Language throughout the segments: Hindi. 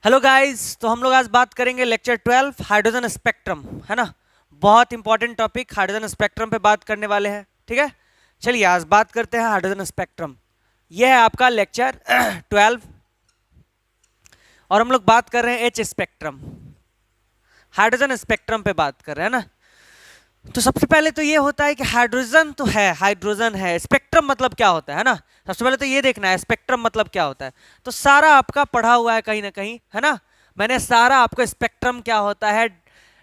हेलो गाइस, तो हम लोग आज बात करेंगे लेक्चर 12 हाइड्रोजन स्पेक्ट्रम, है ना। बहुत इंपॉर्टेंट टॉपिक हाइड्रोजन स्पेक्ट्रम पे बात करने वाले हैं, ठीक है। चलिए आज बात करते हैं हाइड्रोजन स्पेक्ट्रम। यह है आपका लेक्चर 12 और हम लोग बात कर रहे हैं एच स्पेक्ट्रम, हाइड्रोजन स्पेक्ट्रम पे बात कर रहे हैं ना। तो सबसे पहले तो ये होता है कि हाइड्रोजन तो है, हाइड्रोजन है, स्पेक्ट्रम मतलब क्या होता है ना। सबसे पहले तो ये देखना है स्पेक्ट्रम मतलब क्या होता है। तो सारा आपका पढ़ा हुआ है कहीं ना कहीं, है ना। मैंने सारा आपको स्पेक्ट्रम क्या होता है,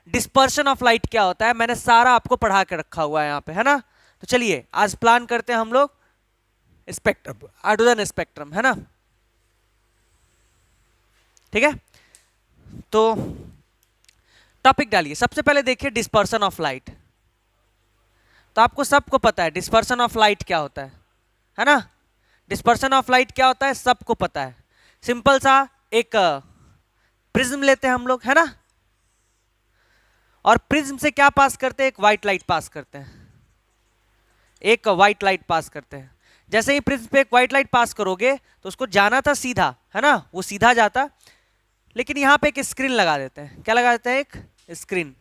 डिस्पर्शन ऑफ लाइट क्या होता है, मैंने सारा आपको पढ़ा के रखा हुआ है यहाँ पे, है ना। तो चलिए आज प्लान करते हैं हम लोग स्पेक्ट्रम, हाइड्रोजन स्पेक्ट्रम, है ना। ठीक है, तो टॉपिक डालिए। सबसे पहले देखिए डिस्पर्शन ऑफ लाइट। तो आपको सबको पता है डिस्पर्शन ऑफ लाइट क्या होता है ना। डिस्पर्शन ऑफ लाइट क्या होता है सबको पता है। सिंपल सा एक प्रिज्म लेते हैं हम लोग, है ना, और प्रिज्म से क्या पास करते हैं, एक व्हाइट लाइट पास करते हैं, एक व्हाइट लाइट पास करते हैं। जैसे ही प्रिज्म पे एक व्हाइट लाइट पास करोगे तो उसको जाना था सीधा, है ना, वो सीधा जाता। लेकिन यहां पे एक स्क्रीन लगा देते हैं। क्या लगा देते हैं, एक स्क्रीन।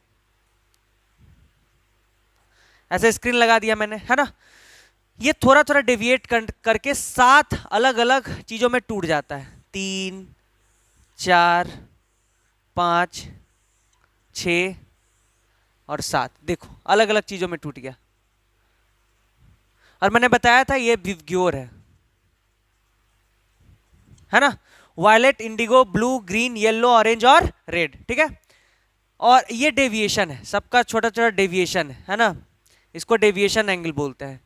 ऐसे स्क्रीन लगा दिया मैंने, है ना। ये थोड़ा थोड़ा डेविएट करके 7 अलग अलग चीजों में टूट जाता है। 3, 4, 5, 6 और 7। देखो अलग अलग चीजों में टूट गया। और मैंने बताया था ये विवग्योर है ना। Violet, indigo, blue, green, yellow, orange और रेड, ठीक है। और ये डेविएशन है, सबका छोटा छोटा डेविएशन है ना। इसको डेविएशन एंगल बोलते हैं।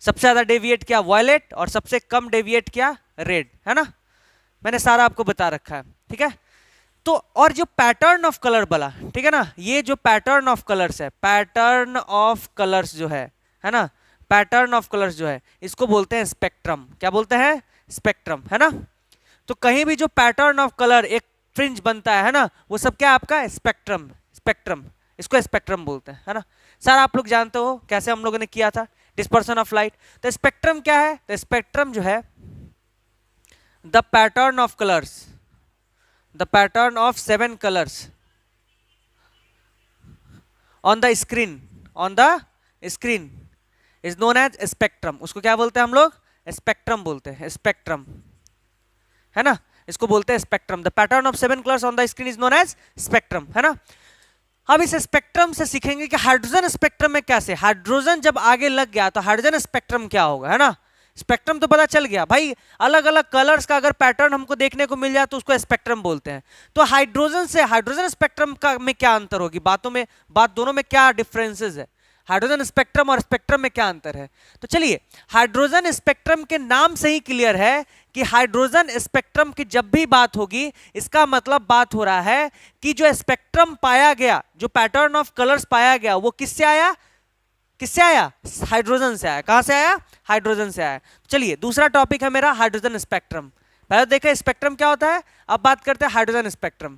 सबसे ज्यादा डेविएट किया वायलेट और सबसे कम डेविएट किया रेड, है ना। मैंने सारा आपको बता रखा है, ठीक है। तो और जो पैटर्न ऑफ कलर वाला, ठीक है ना, ये जो पैटर्न ऑफ कलर्स है, पैटर्न ऑफ कलर्स जो है ना, पैटर्न ऑफ कलर्स जो है इसको बोलते हैं स्पेक्ट्रम। क्या बोलते हैं, स्पेक्ट्रम, है ना। तो कहीं भी जो पैटर्न ऑफ कलर एक फ्रिंज बनता है ना, वो सब क्या आपका स्पेक्ट्रम, स्पेक्ट्रम, इसको स्पेक्ट्रम बोलते हैं, है ना। सारा आप लोग जानते हो कैसे हम लोगों ने किया था डिस्पर्शन ऑफ लाइट। तो स्पेक्ट्रम क्या है, तो स्पेक्ट्रम जो है the pattern of colours, the pattern of 7 colours on the screen, on the screen is known as spectrum. उसको क्या बोलते हैं हम लोग, स्पेक्ट्रम बोलते हैं, स्पेक्ट्रम, है ना। इसको बोलते हैं spectrum. The pattern of 7 colours on the screen is known as spectrum, है ना। अब इस स्पेक्ट्रम से सीखेंगे कि हाइड्रोजन स्पेक्ट्रम में कैसे, हाइड्रोजन जब आगे लग गया तो हाइड्रोजन स्पेक्ट्रम क्या होगा, है ना। स्पेक्ट्रम तो पता चल गया भाई, अलग अलग कलर्स का अगर पैटर्न हमको देखने को मिल जाए तो उसको स्पेक्ट्रम बोलते हैं। तो हाइड्रोजन से हाइड्रोजन स्पेक्ट्रम का में क्या अंतर होगी, बात दोनों में क्या डिफरेंसेस है, हाइड्रोजन स्पेक्ट्रम और स्पेक्ट्रम में क्या अंतर है। तो चलिए हाइड्रोजन स्पेक्ट्रम के नाम से ही क्लियर है कि हाइड्रोजन स्पेक्ट्रम की जब भी बात होगी इसका मतलब बात हो रहा है कि जो स्पेक्ट्रम पाया गया, जो पैटर्न ऑफ कलर्स पाया गया, वो किससे आया, किससे आया, हाइड्रोजन से आया। कहां से आया, हाइड्रोजन से आया। चलिए दूसरा टॉपिक है मेरा हाइड्रोजन स्पेक्ट्रम। पहले देखें स्पेक्ट्रम क्या होता है, अब बात करते हैं हाइड्रोजन स्पेक्ट्रम,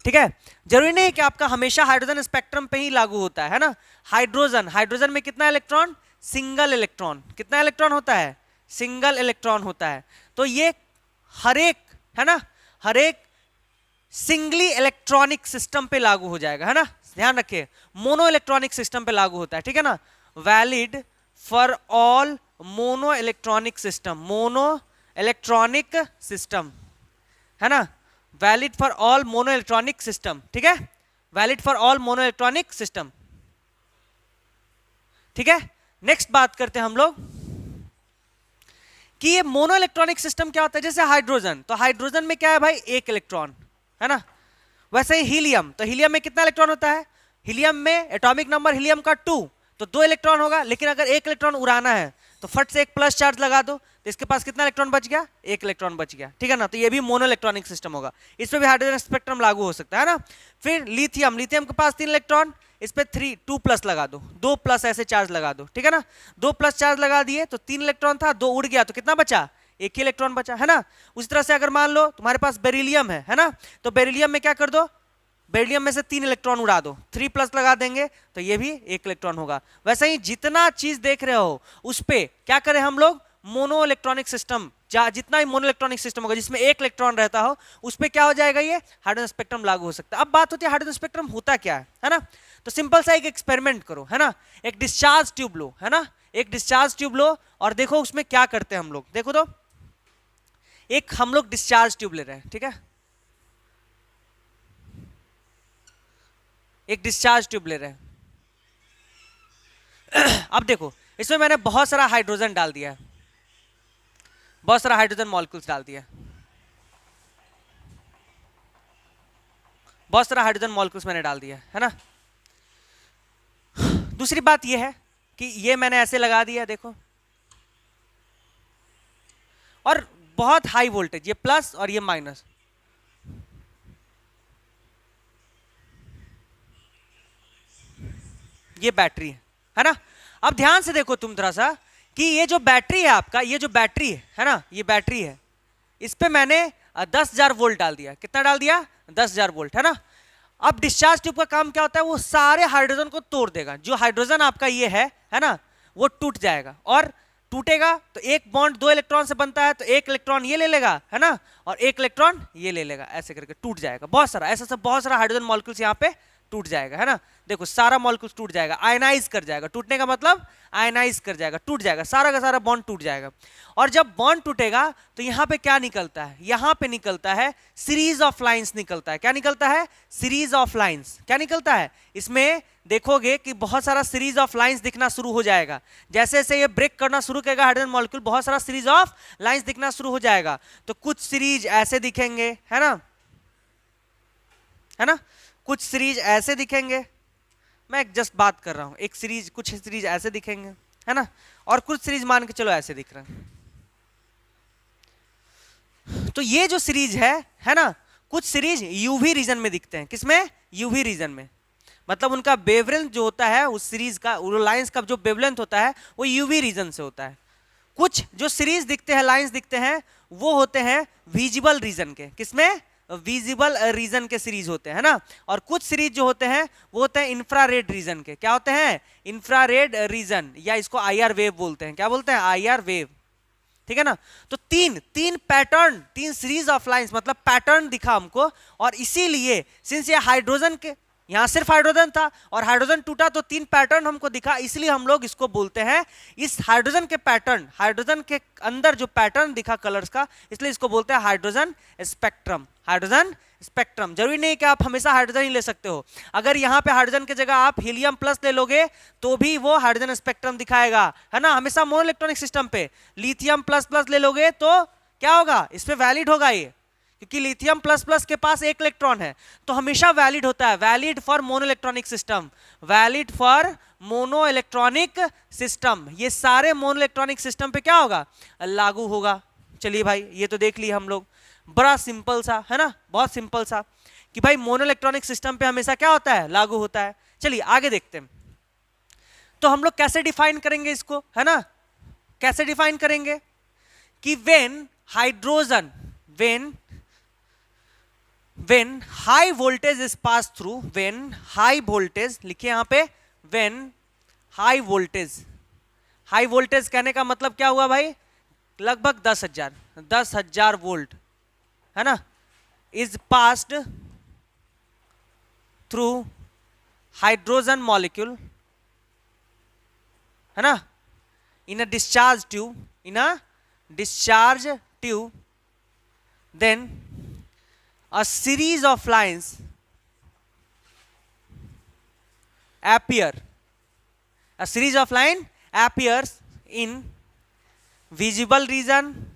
ठीक है। जरूरी नहीं कि आपका हमेशा हाइड्रोजन स्पेक्ट्रम पे ही लागू होता है ना। हाइड्रोजन, हाइड्रोजन में कितना इलेक्ट्रॉन, सिंगल इलेक्ट्रॉन। कितना इलेक्ट्रॉन होता है, सिंगल इलेक्ट्रॉन होता है। तो ये हर एक, है ना, हर एक सिंगली इलेक्ट्रॉनिक सिस्टम पे लागू हो जाएगा, है ना। ध्यान रखिए मोनो इलेक्ट्रॉनिक सिस्टम पे लागू होता है, ठीक है ना। Valid for all mono electronic system, mono electronic system, है ना। Valid for all mono electronic system, ठीक है, valid for all mono electronic system, ठीक है। नेक्स्ट बात करते हैं हम लोग कि ये मोनो इलेक्ट्रॉनिक सिस्टम क्या होता है। जैसे हाइड्रोजन, तो हाइड्रोजन में क्या है भाई, एक इलेक्ट्रॉन, है ना। वैसे ही हीलियम, तो हीलियम में कितना इलेक्ट्रॉन होता है, हीलियम में एटॉमिक नंबर हीलियम का 2, तो 2 इलेक्ट्रॉन होगा। लेकिन अगर एक इलेक्ट्रॉन उड़ाना है तो फट से एक प्लस चार्ज लगा दो, तो इसके पास कितना इलेक्ट्रॉन बच गया, एक इलेक्ट्रॉन बच गया, ठीक है ना। तो ये भी मोनो इलेक्ट्रॉनिक सिस्टम होगा, इस पे भी हाइड्रोजन स्पेक्ट्रम लागू हो सकता है ना। फिर लिथियम, लिथियम के पास 3 इलेक्ट्रॉन, इस पे 2 प्लस लगा दो, 2 प्लस ऐसे चार्ज लगा दो, ठीक है ना। 2 प्लस चार्ज लगा दिए तो 3 इलेक्ट्रॉन था, 2 उड़ गया तो कितना बचा, एक ही इलेक्ट्रॉन बचा, है ना। उसी तरह से अगर मान लो तुम्हारे पास बेरिलियम है ना, तो बेरिलियम में क्या कर दो, बेरिलियम में से 3 इलेक्ट्रॉन उड़ा दो, 3 प्लस लगा देंगे तो ये भी 1 इलेक्ट्रॉन होगा। वैसे ही जितना चीज देख रहे हो उस पे क्या करें हम लोग, मोनो इलेक्ट्रॉनिक सिस्टम जितना भी मोनो इलेक्ट्रॉनिक सिस्टम होगा जिसमें एक इलेक्ट्रॉन रहता हो उस पर क्या हो जाएगा, ये हाइड्रोजन स्पेक्ट्रम लागू हो सकता है। अब बात होती है हाइड्रोजन स्पेक्ट्रम होता क्या है ना। तो सिंपल सा एक एक्सपेरिमेंट करो, है ना, एक डिस्चार्ज ट्यूब लो, है ना, एक डिस्चार्ज ट्यूब लो और देखो उसमें क्या करते हैं हम लोग। देखो तो एक हम लोग डिस्चार्ज ट्यूब ले रहे हैं, ठीक है, एक डिस्चार्ज ट्यूब ले रहे हैं। अब देखो इसमें मैंने बहुत सारा हाइड्रोजन डाल दिया है, बहुत सारा हाइड्रोजन मॉलिक्यूल्स डाल दिया, बहुत सारा हाइड्रोजन मॉलिक्यूल्स मैंने डाल दिया, है ना। दूसरी बात यह है कि ये मैंने ऐसे लगा दिया, देखो, और बहुत हाई वोल्टेज, ये प्लस और ये माइनस, ये बैटरी है ना। अब ध्यान से देखो तुम थोड़ा सा कि ये जो बैटरी है आपका, ये जो बैटरी है ना, ये बैटरी है, इस पे मैंने 10,000 वोल्ट डाल दिया। कितना डाल दिया? 10,000 वोल्ट, है ना। अब डिस्चार्ज ट्यूब का काम क्या होता है, वो सारे हाइड्रोजन को तोड़ देगा। जो हाइड्रोजन आपका ये है ना, वो टूट जाएगा, और टूटेगा तो एक बॉन्ड 2 इलेक्ट्रॉन से बनता है, तो एक इलेक्ट्रॉन ये ले लेगा, है ना, और एक इलेक्ट्रॉन ये ले लेगा, ऐसे करके टूट जाएगा। बहुत सारा ऐसा सब, बहुत सारा हाइड्रोजन मॉलिक्यूल्स यहाँ पे टूट जाएगा, है ना। देखो सारा मॉलिक्यूल्स टूट जाएगा, आयनाइज कर जाएगा। टूटने का मतलब आयनाइज कर जाएगा, टूट जाएगा, सारा का सारा बॉन्ड टूट जाएगा। और जब बॉन्ड टूटेगा तो यहाँ पे क्या निकलता है, यहाँ पे निकलता है सीरीज ऑफ लाइंस निकलता है। क्या निकलता है? Series of lines. क्या निकलता है? इसमें देखोगे कि बहुत सारा सीरीज ऑफ लाइंस दिखना शुरू हो जाएगा। जैसे जैसे ये ब्रेक करना शुरू करेगा हाइड्रोजन मॉलिक्यूल, बहुत सारा सीरीज ऑफ लाइंस दिखना शुरू हो जाएगा। तो कुछ सीरीज ऐसे दिखेंगे, है ना, है ना, कुछ सीरीज ऐसे दिखेंगे, मैं जस्ट बात कर रहा हूं, एक सीरीज, कुछ सीरीज ऐसे दिखेंगे, है ना, और कुछ सीरीज मान के चलो ऐसे दिख रहे हैं। तो ये जो सीरीज है ना, कुछ सीरीज यूवी रीजन में दिखते हैं। किसमें? यूवी रीजन में। मतलब उनका वेवलेंथ जो होता है उस सीरीज का, लाइंस का जो वेवलेंथ होता है वो यूवी रीजन से होता है। कुछ जो सीरीज दिखते हैं, लाइंस दिखते हैं, वो होते हैं विजिबल रीजन के। किसमें? विजिबल रीजन के सीरीज होते हैं ना। और कुछ सीरीज जो होते हैं वो होते हैं इंफ्रारेड रीजन के। क्या होते हैं? इंफ्रारेड रीजन, या इसको आईआर वेव बोलते हैं। क्या बोलते हैं? आईआर वेव, ठीक है ना। तो तीन पैटर्न, 3 सीरीज ऑफ लाइंस, मतलब पैटर्न दिखा हमको। और इसीलिए सिंस ये हाइड्रोजन के, यहाँ सिर्फ हाइड्रोजन था और हाइड्रोजन टूटा तो 3 पैटर्न हमको दिखा, इसलिए हम लोग इसको बोलते हैं, इस हाइड्रोजन के पैटर्न, हाइड्रोजन के अंदर जो पैटर्न दिखा कलर्स का, इसलिए इसको बोलते हैं हाइड्रोजन स्पेक्ट्रम। Hydrogen spectrum. जरूरी नहीं कि आप हमेशा हाइड्रोजन ही ले सकते हो। अगर यहाँ पे हाइड्रोजन की जगह आप हीलियम प्लस ले लोगे तो भी वो हाइड्रोजन स्पेक्ट्रम दिखाएगा, है ना। हमेशा मोनो इलेक्ट्रॉनिक सिस्टम पे लिथियम प्लस प्लस ले लोगे तो क्या होगा? इस पे वैलिड होगा ये, क्योंकि लिथियम प्लस प्लस के पास एक इलेक्ट्रॉन है, तो हमेशा वैलिड होता है। Valid for mono electronic system, valid for mono electronic system. ये सारे मोनो इलेक्ट्रॉनिक सिस्टम पे क्या होगा? लागू होगा। चलिए भाई, ये तो देख लिए हम लोग, बड़ा सिंपल सा, है ना, बहुत सिंपल सा, कि भाई मोनो इलेक्ट्रॉनिक सिस्टम पे हमेशा क्या होता है? लागू होता है। चलिए आगे देखते हैं। तो हम लोग कैसे डिफाइन करेंगे इसको, है ना, कैसे डिफाइन करेंगे कि when hydrogen, when high voltage is passed through, when high voltage, लिखिए यहाँ पे, when high voltage कहने का मतलब क्या हुआ भाई? लगभग 10,000 वोल्ट, है ना, is passed through hydrogen molecule, है ना, in a discharge tube, then a series of lines appear. A series of line appears in visible region,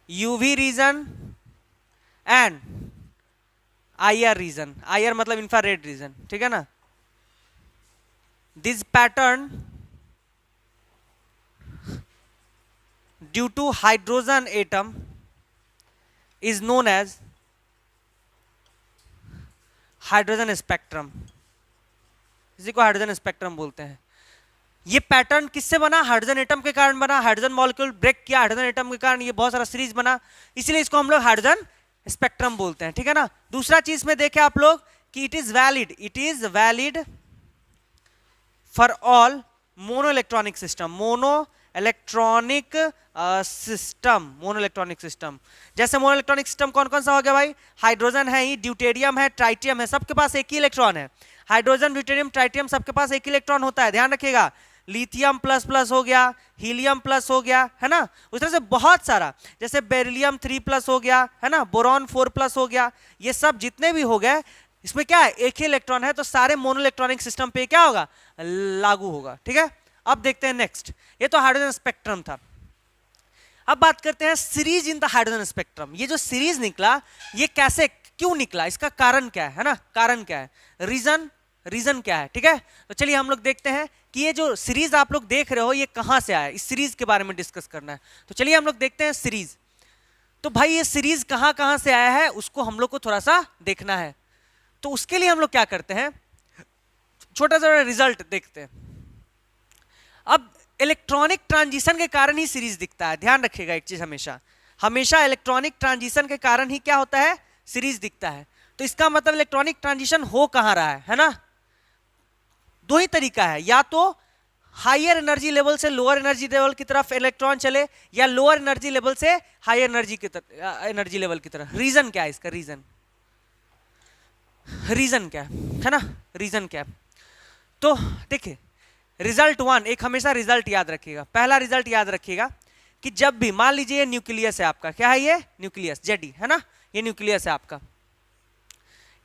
UV region and IR region. IR मतलब infrared region, ठीक है ना। This pattern due to hydrogen atom is known as hydrogen spectrum. इसी को हाइड्रोजन स्पेक्ट्रम बोलते हैं। ये पैटर्न किससे बना? हाइड्रोजन एटम के कारण बना। हाइड्रोजन मॉलिक्यूल ब्रेक किया हाइड्रोजन एटम के कारण, ये बहुत सारा सीरीज बना, इसलिए इसको हम लोग हाइड्रोजन स्पेक्ट्रम बोलते हैं, ठीक है ना। दूसरा चीज में देखे आप लोग कि it is valid for all mono electronic system. Mono electronic system, mono electronic system. जैसे मोनो इलेक्ट्रॉनिक सिस्टम कौन कौन सा हो गया भाई? हाइड्रोजन है ही, ड्यूटेरियम है, ट्राइटियम है, सबके पास एक ही इलेक्ट्रॉन है। हाइड्रोजन, ड्यूटेरियम, ट्राइटियम सबके पास एक ही इलेक्ट्रॉन होता है, ध्यान रखिएगा। लिथियम प्लस प्लस हो गया, हीलियम प्लस हो गया, है ना। उस तरह से बहुत सारा, जैसे बेरिलियम 3 प्लस हो गया, है ना, बोरॉन 4 प्लस हो गया, ये सब जितने भी हो गए इसमें क्या है, एक ही इलेक्ट्रॉन है, तो सारे मोनो इलेक्ट्रॉनिक सिस्टम पे क्या होगा, लागू होगा। ठीक है, अब देखते हैं नेक्स्ट। ये तो हाइड्रोजन स्पेक्ट्रम था। अब बात करते हैं series in the hydrogen spectrum. ये जो सीरीज निकला, ये कैसे, क्यों निकला, इसका कारण क्या है ना, कारण क्या है, रीजन क्या है। ठीक है, तो चलिए हम लोग देखते हैं कि ये जो सीरीज आप लोग देख रहे हो ये कहां से आया, इस सीरीज के बारे में डिस्कस करना है। तो चलिए हम लोग देखते हैं सीरीज। तो भाई ये सीरीज कहां कहां से आया है उसको हम लोग को थोड़ा सा देखना है। तो उसके लिए हम लोग क्या करते हैं, छोटा सा रिजल्ट देखते हैं। अब इलेक्ट्रॉनिक ट्रांजिशन के कारण ही सीरीज दिखता है, ध्यान रखिएगा एक चीज, हमेशा इलेक्ट्रॉनिक ट्रांजिशन के कारण ही क्या होता है, सीरीज दिखता है। तो इसका मतलब इलेक्ट्रॉनिक ट्रांजिशन हो कहां रहा है ना। दो ही तरीका है, या तो हायर एनर्जी लेवल से लोअर एनर्जी लेवल की तरफ इलेक्ट्रॉन चले, या लोअर एनर्जी लेवल से हायर एनर्जी लेवल की तरफ। रीजन क्या है इसका, रीजन क्या है ना, रीजन क्या है। तो देखिए रिजल्ट 1, एक हमेशा रिजल्ट याद रखिएगा। पहला रिजल्ट याद रखिएगा कि जब भी मान लीजिए ये न्यूक्लियस है आपका, क्या है ये न्यूक्लियस, जेडी है ना, ये न्यूक्लियस है आपका।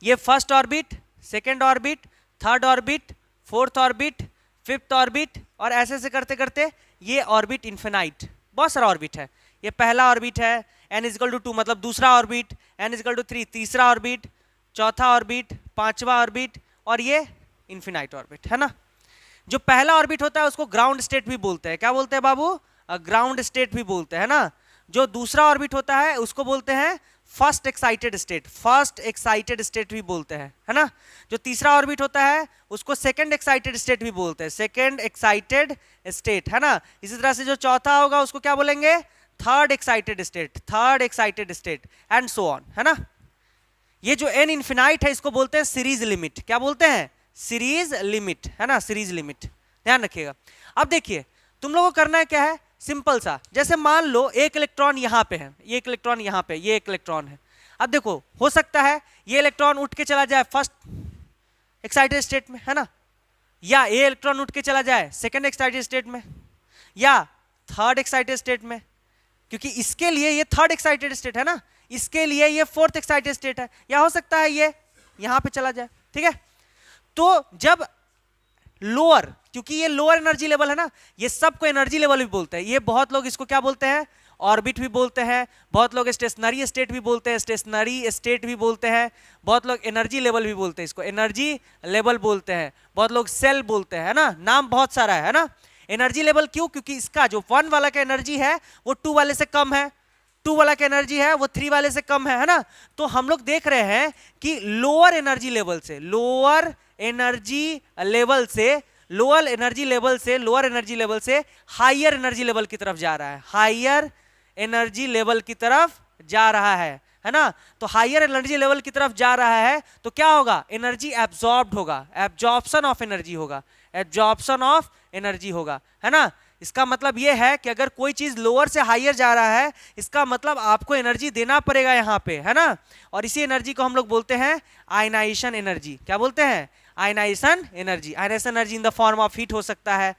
ये first orbit, second orbit, third orbit, fourth orbit, fifth orbit, और ऐसे ऐसे करते करते ये ऑर्बिट इन्फिनाइट, बहुत सारा ऑर्बिट है। ये पहला ऑर्बिट है, n=2 मतलब दूसरा ऑर्बिट, n=3 तीसरा ऑर्बिट, चौथा ऑर्बिट, पांचवा ऑर्बिट, और ये इन्फिनाइट ऑर्बिट है ना। जो पहला ऑर्बिट होता है उसको ग्राउंड स्टेट भी बोलते हैं, क्या बोलते हैं बाबू, ग्राउंड स्टेट भी बोलते हैं ना। जो दूसरा ऑर्बिट होता है उसको बोलते हैं फर्स्ट एक्साइटेड स्टेट भी बोलते हैं, है ना। जो तीसरा ऑर्बिट होता है उसको सेकंड एक्साइटेड स्टेट भी बोलते हैं, सेकंड एक्साइटेड स्टेट, है ना। इसी तरह से जो चौथा होगा उसको क्या बोलेंगे, third excited state, and so on, है ना। ये जो n इन्फिनाइट है इसको बोलते हैं सीरीज लिमिट, क्या बोलते हैं, सीरीज लिमिट, है ना, सीरीज लिमिट, ध्यान रखिएगा। अब देखिए तुम लोगों को करना है क्या है, सिंपल सा, जैसे मान लो एक इलेक्ट्रॉन यहाँ पे है, ये एक इलेक्ट्रॉन यहाँ पे, ये एक इलेक्ट्रॉन है। अब देखो हो सकता है ये इलेक्ट्रॉन उठ के चला जाए फर्स्ट एक्साइटेड स्टेट में, है ना, या ये इलेक्ट्रॉन उठ के चला जाए सेकेंड एक्साइटेड स्टेट में, या थर्ड एक्साइटेड स्टेट में, क्योंकि इसके लिए ये थर्ड एक्साइटेड स्टेट है ना, इसके लिए ये फोर्थ एक्साइटेड स्टेट है, या हो सकता है ये यहां पे चला जाए। ठीक है, तो जब लोअर, क्योंकि ये लोअर एनर्जी लेवल है ना, ये सबको एनर्जी लेवल भी बोलते हैं। ये बहुत लोग इसको क्या बोलते हैं, ऑर्बिट भी बोलते हैं, बहुत लोग स्टेशनरी स्टेट भी बोलते हैं, बहुत लोग एनर्जी लेवल भी बोलते हैं, इसको एनर्जी लेवल बोलते हैं, बहुत लोग सेल बोलते हैं, है ना, नाम बहुत सारा है ना। एनर्जी लेवल क्यों, क्योंकि इसका जो 1 वाला का एनर्जी है वो 2 वाले से कम है, 2 वाला का एनर्जी है वो 3 वाले से कम है ना। तो हम लोग देख रहे हैं कि लोअर एनर्जी लेवल से लोअर एनर्जी लेवल से हायर एनर्जी लेवल की तरफ जा रहा है, हायर एनर्जी लेवल की तरफ जा रहा है ना। तो हायर एनर्जी लेवल की तरफ जा रहा है तो क्या होगा, एनर्जी एब्जॉर्ब्ड होगा, एब्जॉर्प्शन ऑफ एनर्जी होगा, है ना। इसका मतलब यह है कि अगर कोई चीज लोअर से हायर जा रहा है इसका मतलब आपको एनर्जी देना पड़ेगा यहाँ पे, है ना। और इसी एनर्जी को हम लोग बोलते हैं आयनाइजेशन एनर्जी, क्या बोलते हैं, ionisation energy in the form of heat हो सकता है,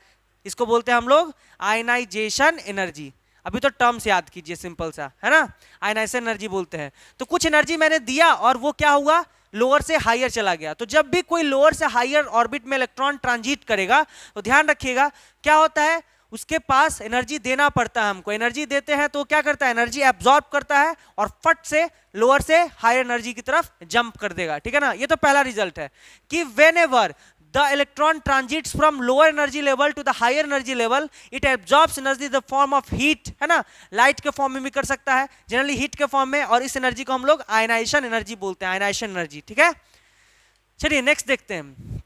इसको बोलते हैं हम लोग आयनाइजेशन एनर्जी। अभी तो टर्म्स याद कीजिए सिंपल सा, है ना, आयनाइजेशन एनर्जी बोलते हैं। तो कुछ एनर्जी मैंने दिया और वो क्या हुआ, लोअर से हायर चला गया। तो जब भी कोई लोअर से हायर ऑर्बिट में इलेक्ट्रॉन ट्रांजिट करेगा तो ध्यान रखिएगा क्या होता है, उसके पास एनर्जी देना पड़ता है हमको। एनर्जी देते हैं तो क्या करता है, एनर्जी एब्जॉर्ब करता है और फट से लोअर से हायर एनर्जी की तरफ जंप कर देगा, ठीक है ना। ये तो पहला रिजल्ट है कि whenever the electron transits from lower energy level to the higher energy level it absorbs energy in the form of heat, है ना, लाइट के फॉर्म में भी कर सकता है, जनरली हीट के फॉर्म में, और इस एनर्जी को हम लोग आयनाइजेशन एनर्जी बोलते हैं, आयनाइजेशन एनर्जी। ठीक है, चलिए नेक्स्ट देखते हैं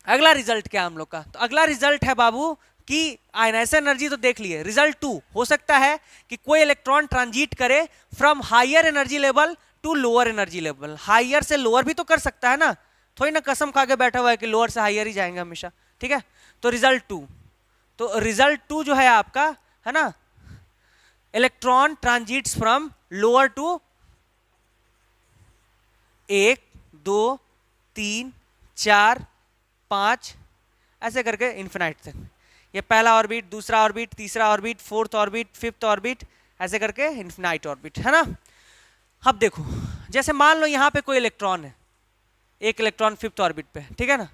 अगला रिजल्ट क्या हम लोग का। तो अगला रिजल्ट है बाबू कि आयनाइजेशन एनर्जी तो देख लिए। रिजल्ट 2 हो सकता है कि कोई इलेक्ट्रॉन ट्रांजिट करे from higher energy level to lower energy level. Higher से लोअर भी तो कर सकता है ना, थोड़ी ना कसम खा के बैठा हुआ है कि लोअर से हायर ही जाएंगे हमेशा। ठीक है, तो रिजल्ट 2 जो है आपका है ना, electron transits from lower to 1 2 3 4 5 ऐसे करके इन्फिनाइट तक। ये पहला ऑर्बिट, दूसरा ऑर्बिट, तीसरा orbit, fourth orbit, fifth orbit, ऐसे करके इन्फिनाइट ऑर्बिट, है ना। अब देखो, जैसे मान लो यहाँ पे कोई इलेक्ट्रॉन है, एक इलेक्ट्रॉन फिफ्थ ऑर्बिट पे, ठीक है ना,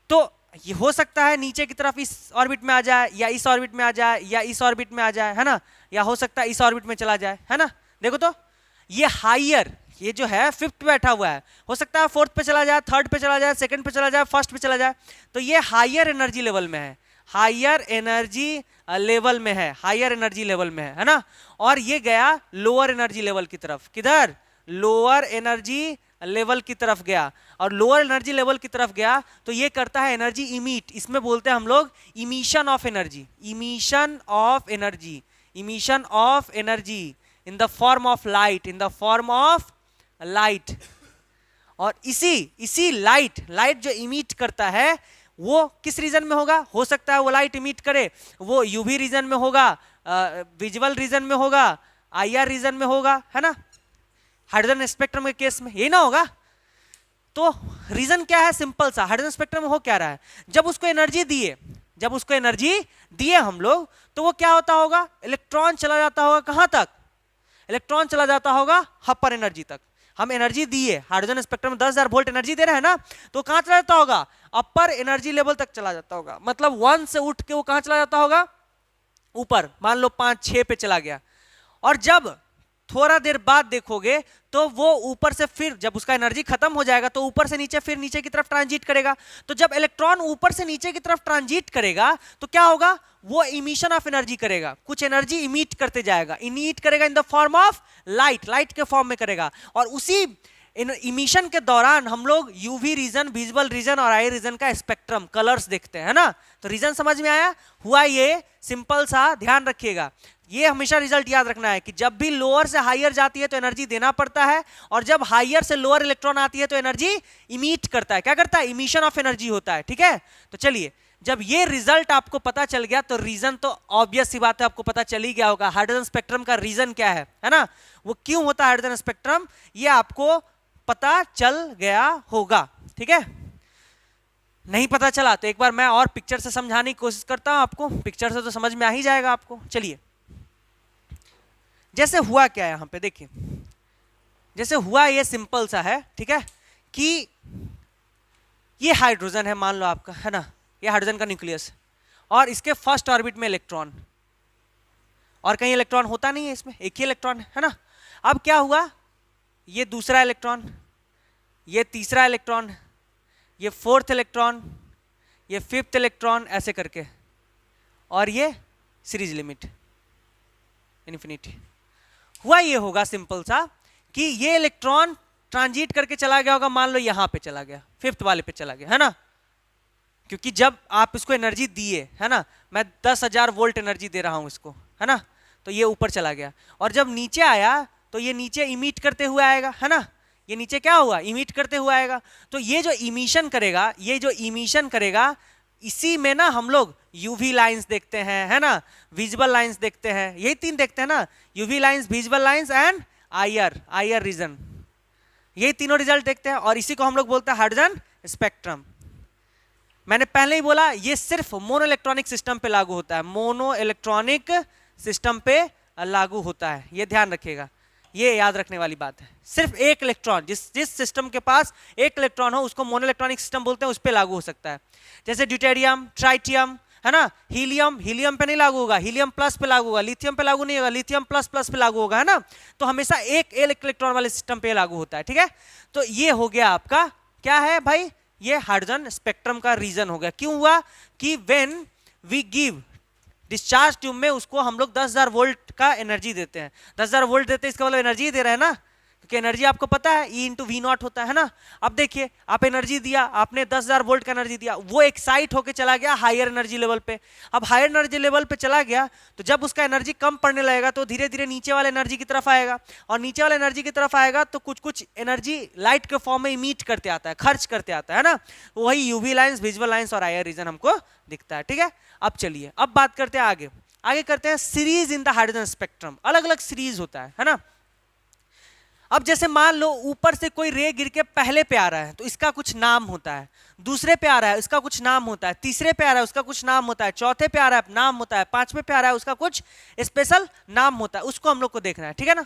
तो ये हो सकता है नीचे की तरफ इस ऑर्बिट में आ जाए, या इस ऑर्बिट में आ जाए, या इस ऑर्बिट में आ जाए, है ना, या हो सकता है इस ऑर्बिट में चला जाए, है ना। देखो तो ये हायर, ये जो है फिफ्थ पे बैठा हुआ है, हो सकता है फोर्थ पे चला जाए, थर्ड पे चला जाए, सेकंड पे चला जाए, फर्स्ट पे चला जाए, तो ये हायर एनर्जी लेवल में है, हायर एनर्जी लेवल में है, हायर एनर्जी लेवल में है ना। और ये गया लोअर एनर्जी लेवल की तरफ, किधर, लोअर एनर्जी लेवल की तरफ गया, और लोअर एनर्जी लेवल की तरफ गया तो ये करता है एनर्जी इमिट, इसमें बोलते हैं हम लोग emission of energy, emission of energy, emission of energy in the form of light, in the form of light. और इसी लाइट जो इमिट करता है वो किस रीजन में होगा, हो सकता है वो लाइट इमिट करे, वो यूवी रीजन में होगा, विजुअल रीजन में होगा, आईआर रीजन में होगा, है ना। हाइड्रोजन स्पेक्ट्रम के केस में यही ना होगा। तो रीजन क्या है, सिंपल सा, हाइड्रोजन स्पेक्ट्रम में हो क्या रहा है, जब उसको एनर्जी दिए हम लोग, तो वो क्या होता होगा, इलेक्ट्रॉन चला जाता होगा कहां तक, इलेक्ट्रॉन चला जाता होगा अपर एनर्जी तक। हम एनर्जी दिए, हाइड्रोजन स्पेक्ट्रम में 10,000 वोल्ट एनर्जी दे रहे हैं ना, तो कहां चला जाता होगा, अपर एनर्जी लेवल तक चला जाता होगा, मतलब 1 से उठ के वो कहां चला जाता होगा, ऊपर, मान लो 5-6 पे चला गया। और जब थोड़ा देर बाद देखोगे तो वो ऊपर से फिर जब उसका एनर्जी खत्म हो जाएगा तो ऊपर से नीचे, फिर नीचे की तरफ ट्रांजिट करेगा। तो जब इलेक्ट्रॉन ऊपर से नीचे की तरफ ट्रांजिट करेगा तो क्या होगा, वो इमिशन ऑफ एनर्जी करेगा, कुछ एनर्जी इमिट करते जाएगा, इमिट करेगा इन the form of light, light के फॉर्म में करेगा। और उसी इमिशन के दौरान हम लोग यूवी रीजन, विजुअल रीजन और आई रीजन का स्पेक्ट्रम, कलर्स देखते हैं ना। तो रीजन समझ में आया, हुआ ये सिंपल सा, ध्यान रखिएगा, ये हमेशा रिजल्ट याद रखना है कि जब भी लोअर से हायर जाती है तो एनर्जी देना पड़ता है, और जब हायर से लोअर इलेक्ट्रॉन आती है तो एनर्जी इमिट करता है, क्या करता है, इमिशन ऑफ एनर्जी होता है, ठीक है। तो चलिए, जब ये रिजल्ट आपको पता चल गया तो रीजन तो ऑब्वियस सी बात है, आपको पता चल ही गया होगा हाइड्रोजन स्पेक्ट्रम का रीजन क्या है ना, वो क्यों होता है हाइड्रोजन स्पेक्ट्रम, ये आपको पता चल गया होगा, ठीक है। नहीं पता चला तो एक बार मैं और पिक्चर से समझाने की कोशिश करता हूं आपको, पिक्चर से तो समझ में आ ही जाएगा आपको। चलिए, जैसे हुआ क्या है यहां पे देखिए, जैसे हुआ ये सिंपल सा है, ठीक है, कि ये हाइड्रोजन है मान लो आपका, है ना, ये हाइड्रोजन का न्यूक्लियस, और इसके फर्स्ट ऑर्बिट में इलेक्ट्रॉन, और कहीं इलेक्ट्रॉन होता नहीं है इसमें, एक ही इलेक्ट्रॉन है ना। अब क्या हुआ, ये दूसरा इलेक्ट्रॉन, ये तीसरा इलेक्ट्रॉन, ये फोर्थ इलेक्ट्रॉन, ये फिफ्थ इलेक्ट्रॉन, ऐसे करके, और ये सीरीज लिमिट इन्फिनिटी। हुआ ये होगा सिंपल सा कि ये इलेक्ट्रॉन ट्रांजिट करके चला गया होगा, मान लो यहां पे चला गया, फिफ्थ वाले पे चला गया, है ना, क्योंकि जब आप इसको एनर्जी दिए, है ना, मैं 10,000 वोल्ट एनर्जी दे रहा हूं इसको, है ना, तो ये ऊपर चला गया, और जब नीचे आया तो ये नीचे इमिट करते हुए आएगा, है ना, ये नीचे क्या हुआ, इमिट करते हुए आएगा। तो ये जो इमिशन करेगा, ये जो इमिशन करेगा, इसी में ना हम लोग यूवी लाइंस देखते हैं, है ना, विजुअल लाइंस देखते हैं, यही 3 देखते हैं ना, UV lines, visual lines and IR region, यही तीनों रिजल्ट देखते हैं, और इसी को हम लोग बोलते हैं हाइड्रोजन स्पेक्ट्रम। मैंने पहले ही बोला ये सिर्फ मोनो इलेक्ट्रॉनिक सिस्टम पे लागू होता है, मोनो इलेक्ट्रॉनिक सिस्टम पे लागू होता है, ये ध्यान रखिएगा, ये याद रखने वाली बात है। सिर्फ एक इलेक्ट्रॉन, जिस सिस्टम के पास एक इलेक्ट्रॉन हो उसको मोनो इलेक्ट्रॉनिक सिस्टम बोलते हैं, उस पे लागू हो सकता है। जैसे ड्यूटेरियम, ट्राइटियम, है ना, हीलियम पे नहीं लागू होगा, हीलियम प्लस पे लागू होगा, लिथियम पे लागू नहीं होगा, लिथियम प्लस प्लस पे लागू होगा, है ना। तो हमेशा एक इलेक्ट्रॉन वाले सिस्टम पे लागू होता है, ठीक है। तो ये हो गया आपका क्या है भाई, ये हाइड्रोजन स्पेक्ट्रम का रीजन हो गया। क्यों हुआ कि when we give discharge tube में उसको हम लोग 10,000 वोल्ट का एनर्जी देते हैं, 10,000 वोल्ट देते हैं, इसका मतलब एनर्जी दे रहे हैं ना, क्योंकि एनर्जी आपको पता है E इंटू वी नॉट होता है ना। अब देखिए, आप एनर्जी दिया, आपने 10,000 वोल्ट का एनर्जी दिया, वो एक्साइट होके चला गया हायर एनर्जी लेवल पे। अब हायर एनर्जी लेवल पे चला गया तो जब उसका एनर्जी कम पड़ने लगेगा तो धीरे धीरे नीचे वाले एनर्जी की तरफ आएगा, और नीचे वाले एनर्जी की तरफ आएगा तो कुछ कुछ एनर्जी लाइट के फॉर्म में इमिट करते आता है, खर्च करते आता है ना, वही यूवी लाइंस, विजुअल लाइंस और आईआर रीजन हमको दिखता है, ठीक है। अब चलिए, अब बात करते हैं आगे। आगे करते हैं series in the hydrogen spectrum, अलग अलग सीरीज होता है ना। अब जैसे मान लो ऊपर से कोई रे गिर के पहले पे आ रहा है तो इसका कुछ नाम होता है, दूसरे पे आ रहा है उसका कुछ नाम होता है, तीसरे पे आ रहा है उसका कुछ नाम होता है, चौथे पे आ रहा है नाम होता है, पांचवें पे आ रहा है उसका कुछ स्पेशल नाम होता है, उसको हम लोग को देखना है, ठीक है ना।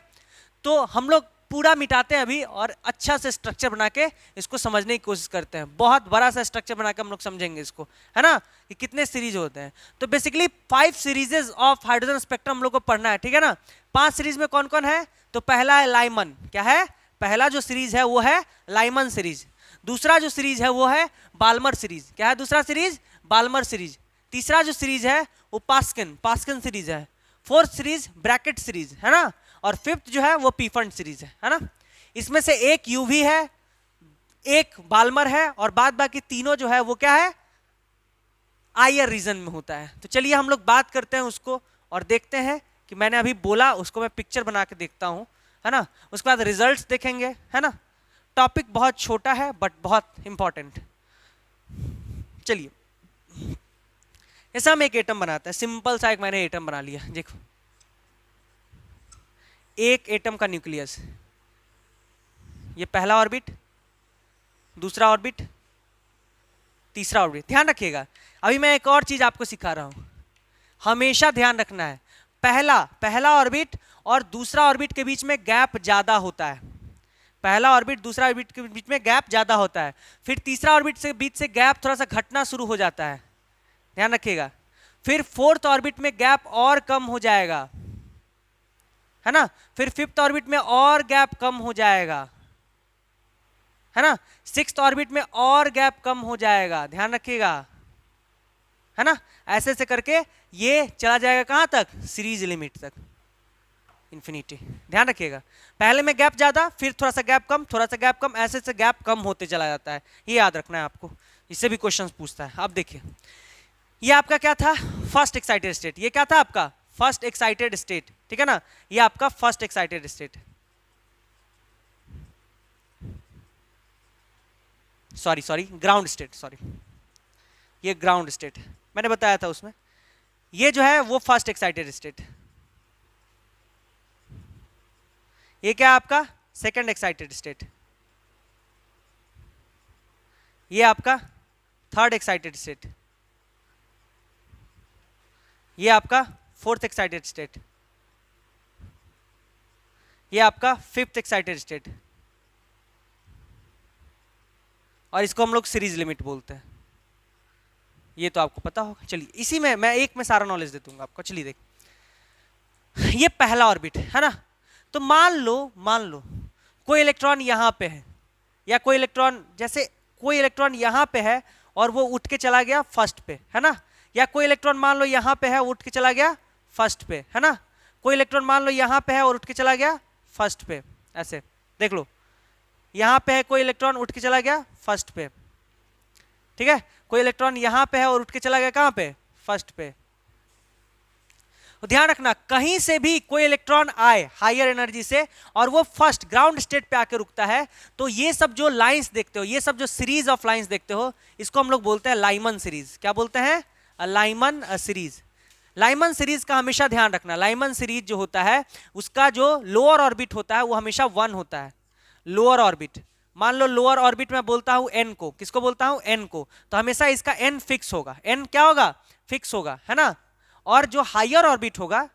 तो हम लोग पूरा मिटाते हैं अभी और अच्छा से स्ट्रक्चर बना के इसको समझने की कोशिश करते हैं, बहुत बड़ा सा स्ट्रक्चर बना के हम लोग समझेंगे इसको, है ना, कि कितने सीरीज होते हैं। तो बेसिकली 5 सीरीजेस ऑफ हाइड्रोजन स्पेक्ट्रम हम लोग को पढ़ना है, ठीक है ना। 5 सीरीज में कौन कौन है, तो पहला है लाइमन, क्या है, पहला जो सीरीज है वो है लाइमन सीरीज। दूसरा जो सीरीज है वो है बाल्मर सीरीज, क्या है दूसरा सीरीज, बाल्मर सीरीज। तीसरा जो सीरीज है वो पास्कन सीरीज है। फोर्थ सीरीज ब्रैकेट सीरीज, है ना। और फिफ्थ जो है वो पीफंड सीरीज है ना। इसमें से एक यूवी है, एक बाल्मर है और बाद बाकी तीनों जो है वो क्या है, आयर रीजन में होता है। तो चलिए हम लोग बात करते हैं उसको और देखते हैं कि मैंने अभी बोला उसको मैं पिक्चर बना के देखता हूं, है ना। उसके बाद रिजल्ट्स देखेंगे, है ना। टॉपिक बहुत छोटा है बट बहुत इंपॉर्टेंट। चलिए ऐसा हम एक एटम बनाते हैं, सिंपल सा एक मैंने एटम बना लिया, देखो एक एटम का न्यूक्लियस, ये पहला ऑर्बिट, दूसरा ऑर्बिट, तीसरा ऑर्बिट। ध्यान रखिएगा अभी मैं एक और चीज आपको सिखा रहा हूं, हमेशा ध्यान रखना है पहला ऑर्बिट और दूसरा ऑर्बिट के बीच में गैप ज्यादा होता है। पहला ऑर्बिट दूसरा ऑर्बिट के बीच में गैप ज्यादा होता है, फिर तीसरा ऑर्बिट से बीच से गैप थोड़ा सा घटना शुरू हो जाता है, ध्यान रखिएगा। फिर फोर्थ ऑर्बिट में गैप और कम हो जाएगा, है ना। फिर फिफ्थ ऑर्बिट में और गैप कम हो जाएगा, है ना। सिक्स्थ ऑर्बिट में और गैप कम हो जाएगा, ध्यान रखिएगा, है ना। ऐसे से करके ये चला जाएगा कहां तक, सीरीज लिमिट तक, इंफिनिटी। ध्यान रखिएगा पहले में गैप ज्यादा, फिर थोड़ा सा गैप कम, थोड़ा सा गैप कम, ऐसे से गैप कम होते चला जाता है, ये याद रखना है आपको, इससे भी क्वेश्चंस पूछता है। अब देखिए ये आपका क्या था, फर्स्ट एक्साइटेड स्टेट, ये क्या था आपका फर्स्ट एक्साइटेड स्टेट, ठीक है ना। ये आपका first excited state, sorry ground state, sorry ये ग्राउंड स्टेट मैंने बताया था उसमें। ये जो है वो फर्स्ट एक्साइटेड स्टेट, ये क्या है आपका सेकंड एक्साइटेड स्टेट, ये आपका थर्ड एक्साइटेड स्टेट, ये आपका फोर्थ एक्साइटेड स्टेट, ये आपका फिफ्थ एक्साइटेड स्टेट, और इसको हम लोग सीरीज लिमिट बोलते हैं, ये तो आपको पता होगा। चलिए इसी में मैं एक में सारा नॉलेज दे दूंगा आपको। चलिए देख, ये पहला ऑर्बिट है ना। तो मान लो कोई इलेक्ट्रॉन यहां पे है, या कोई इलेक्ट्रॉन, जैसे कोई इलेक्ट्रॉन यहां पे है और वो उठ के चला गया फर्स्ट पे, है ना। या कोई इलेक्ट्रॉन मान लो यहां पे है, उठ के चला गया फर्स्ट पे, है ना। कोई इलेक्ट्रॉन मान लो यहां पे है और उठ के चला गया फर्स्ट पे, ऐसे देख लो, यहां पे है कोई इलेक्ट्रॉन उठ के चला गया फर्स्ट पे, ठीक है। कोई इलेक्ट्रॉन यहां पे है और उठ के चला गया कहां पे, फर्स्ट पे। तो ध्यान रखना कहीं से भी कोई इलेक्ट्रॉन आए हायर एनर्जी से और वो फर्स्ट ग्राउंड स्टेट पे आके रुकता है, तो ये सब जो लाइंस देखते हो, ये सब जो सीरीज ऑफ लाइंस देखते हो, इसको हम लोग बोलते हैं लाइमन सीरीज। क्या बोलते हैं, लाइमन सीरीज। लाइमन सीरीज का हमेशा ध्यान रखना, लाइमन सीरीज जो होता है उसका जो लोअर ऑर्बिट होता है वो हमेशा 1 होता है, लोअर ऑर्बिट। मान लो लोअर ऑर्बिट में बोलता हूं n को, किसको बोलता हूं, n को, तो हमेशा इसका n फिक्स होगा, n क्या होगा, फिक्स होगा, है ना। और जो हायर ऑर्बिट होगा,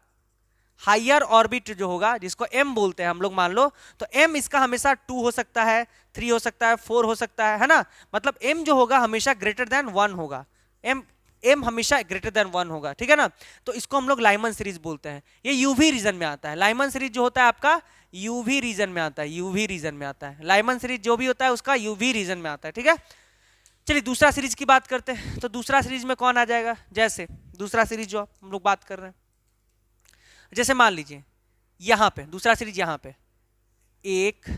हायर ऑर्बिट जो होगा जिसको m बोलते हैं हम लोग, मान लो, तो m इसका हमेशा 2 हो सकता है, 3 हो सकता है, 4 हो सकता है ना। मतलब m जो होगा हमेशा ग्रेटर देन 1 होगा, m हमेशा ग्रेटर देन 1 होगा, ठीक है ना। तो इसको हम लोग लाइमन सीरीज बोलते हैं। ये यूवी रीजन में आता है, लाइमन सीरीज जो होता है आपका यूवी रीजन में आता है, यूवी रीजन में आता है। लाइमन सीरीज जो भी होता है उसका यूवी रीजन में आता है, ठीक है। चलिए दूसरा सीरीज की बात करते हैं। तो दूसरा सीरीज में कौन आ जाएगा, जैसे दूसरा सीरीज जो हम लोग बात कर रहे हैं, जैसे मान लीजिए यहां पे दूसरा सीरीज, यहां पे 1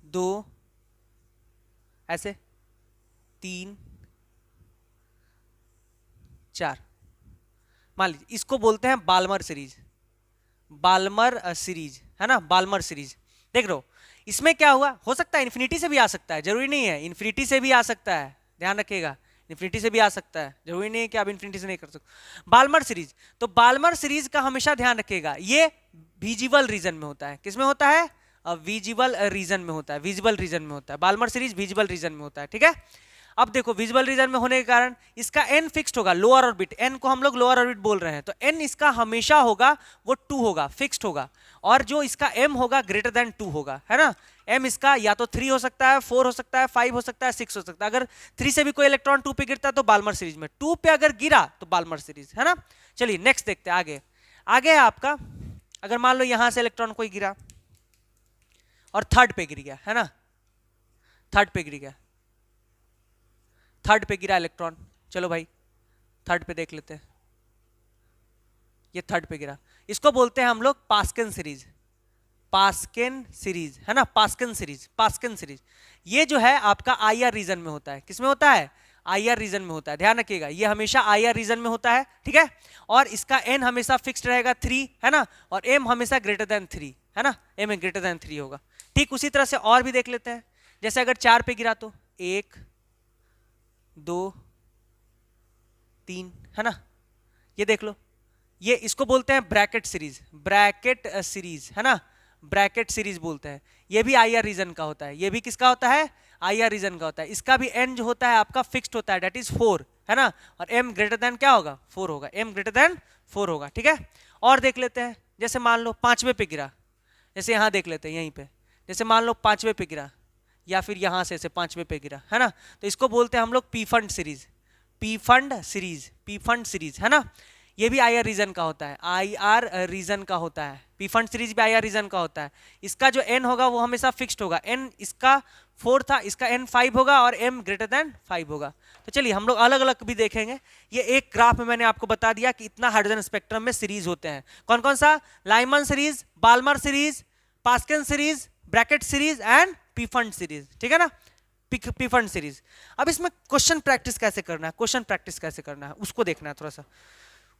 2 ऐसे 3 4, मान लीजिए इसको बोलते हैं बाल्मर सीरीज, बाल्मर सीरीज, है ना, बाल्मर सीरीज। देख लो इसमें क्या हुआ, हो सकता है इन्फिनिटी से भी आ सकता है, जरूरी नहीं है इन्फिनिटी से भी आ सकता है, ध्यान रखिएगा इन्फिनिटी से भी आ सकता है, जरूरी नहीं है कि आप इन्फिनिटी से नहीं कर सकते। बाल्मर सीरीज, तो बाल्मर सीरीज का हमेशा ध्यान रखिएगा, ये विजिबल रीजन में होता है। किस में होता है? विजिबल रीजन में होता है, विजिबल रीजन में होता है। बाल्मर सीरीज विजिबल रीजन में होता है, ठीक है। अब देखो विजिबल रीजन में होने के कारण इसका एन फिक्स्ड होगा, लोअर ऑर्बिट, एन को हम लोग लोअर ऑर्बिट बोल रहे हैं, तो एन इसका हमेशा होगा वो 2 होगा, फिक्स्ड होगा। और जो इसका एम होगा ग्रेटर देन 2 होगा, है ना। एम इसका या तो 3 हो सकता है, 4 हो सकता है, 5 हो सकता है, 6 हो सकता है। अगर 3 से भी कोई इलेक्ट्रॉन 2 पे गिरता है तो बाल्मर सीरीज में, 2 पे अगर गिरा तो बाल्मर सीरीज, है ना। चलिए नेक्स्ट देखते हैं आगे। आगे है आपका, अगर मान लो यहां से इलेक्ट्रॉन कोई गिरा और थर्ड पे गिर गया, है ना, थर्ड पे गिर गया, थर्ड पे गिरा इलेक्ट्रॉन, चलो भाई थर्ड पे देख लेते हैं। ये थर्ड पे गिरा, इसको बोलते हैं हम लोग पास्कन सीरीज, पास्कन सीरीज, है ना, पास्कन सीरीज, पास्कन सीरीज। ये जो है आपका आईआर रीजन में होता है। किस में होता है? आईआर रीजन में होता है, ध्यान रखिएगा, ये हमेशा आईआर रीजन में होता है, ठीक है। और इसका एन हमेशा फिक्स्ड रहेगा 3, है ना, और एम हमेशा ग्रेटर देन 3, है ना, एम ग्रेटर देन 3 होगा। ठीक उसी तरह से और भी देख लेते हैं, जैसे अगर 4 पे गिरा तो 1 2 3, है ना, ये देख लो, ये इसको बोलते हैं ब्रैकेट सीरीज, ब्रैकेट सीरीज, है ना, ब्रैकेट सीरीज बोलते हैं। ये भी आईआर रीजन का होता है, ये भी किसका होता है? आईआर रीजन का होता है। इसका भी एन जो होता है आपका फिक्स्ड होता है, दैट इज 4, है ना, और एम ग्रेटर देन क्या होगा? 4 होगा, एम ग्रेटर देन 4 होगा, ठीक है। और देख लेते हैं, जैसे मान लो 5वें पे गिरा, जैसे यहां देख लेते हैं, यहीं पे, जैसे मान लो 5वें पे गिरा, या फिर यहां से 5वें पे गिरा, है ना, तो इसको बोलते हैं हम लोग P fund series, P fund series, P fund series, है ना। ये भी आईआर रीजन का होता है, आईआर रीजन का होता है, पी फंड सीरीज भी आईआर रीजन का होता है। इसका जो एन होगा वो हमेशा फिक्स्ड होगा, एन इसका 4 था, इसका एन 5 होगा और एम ग्रेटर देन 5 होगा। तो चलिए हम लोग अलग अलग भी देखेंगे। ये एक ग्राफ में मैंने आपको बता दिया कि इतना हाइड्रोजन स्पेक्ट्रम में सीरीज होते हैं, कौन कौन सा? Lyman series, Balmer series, Paschen series, Brackett series and Pfund series, ठीक है ना, पी फंड सीरीज। अब इसमें क्वेश्चन प्रैक्टिस कैसे करना है, क्वेश्चन प्रैक्टिस कैसे करना है उसको देखना है थोड़ा सा।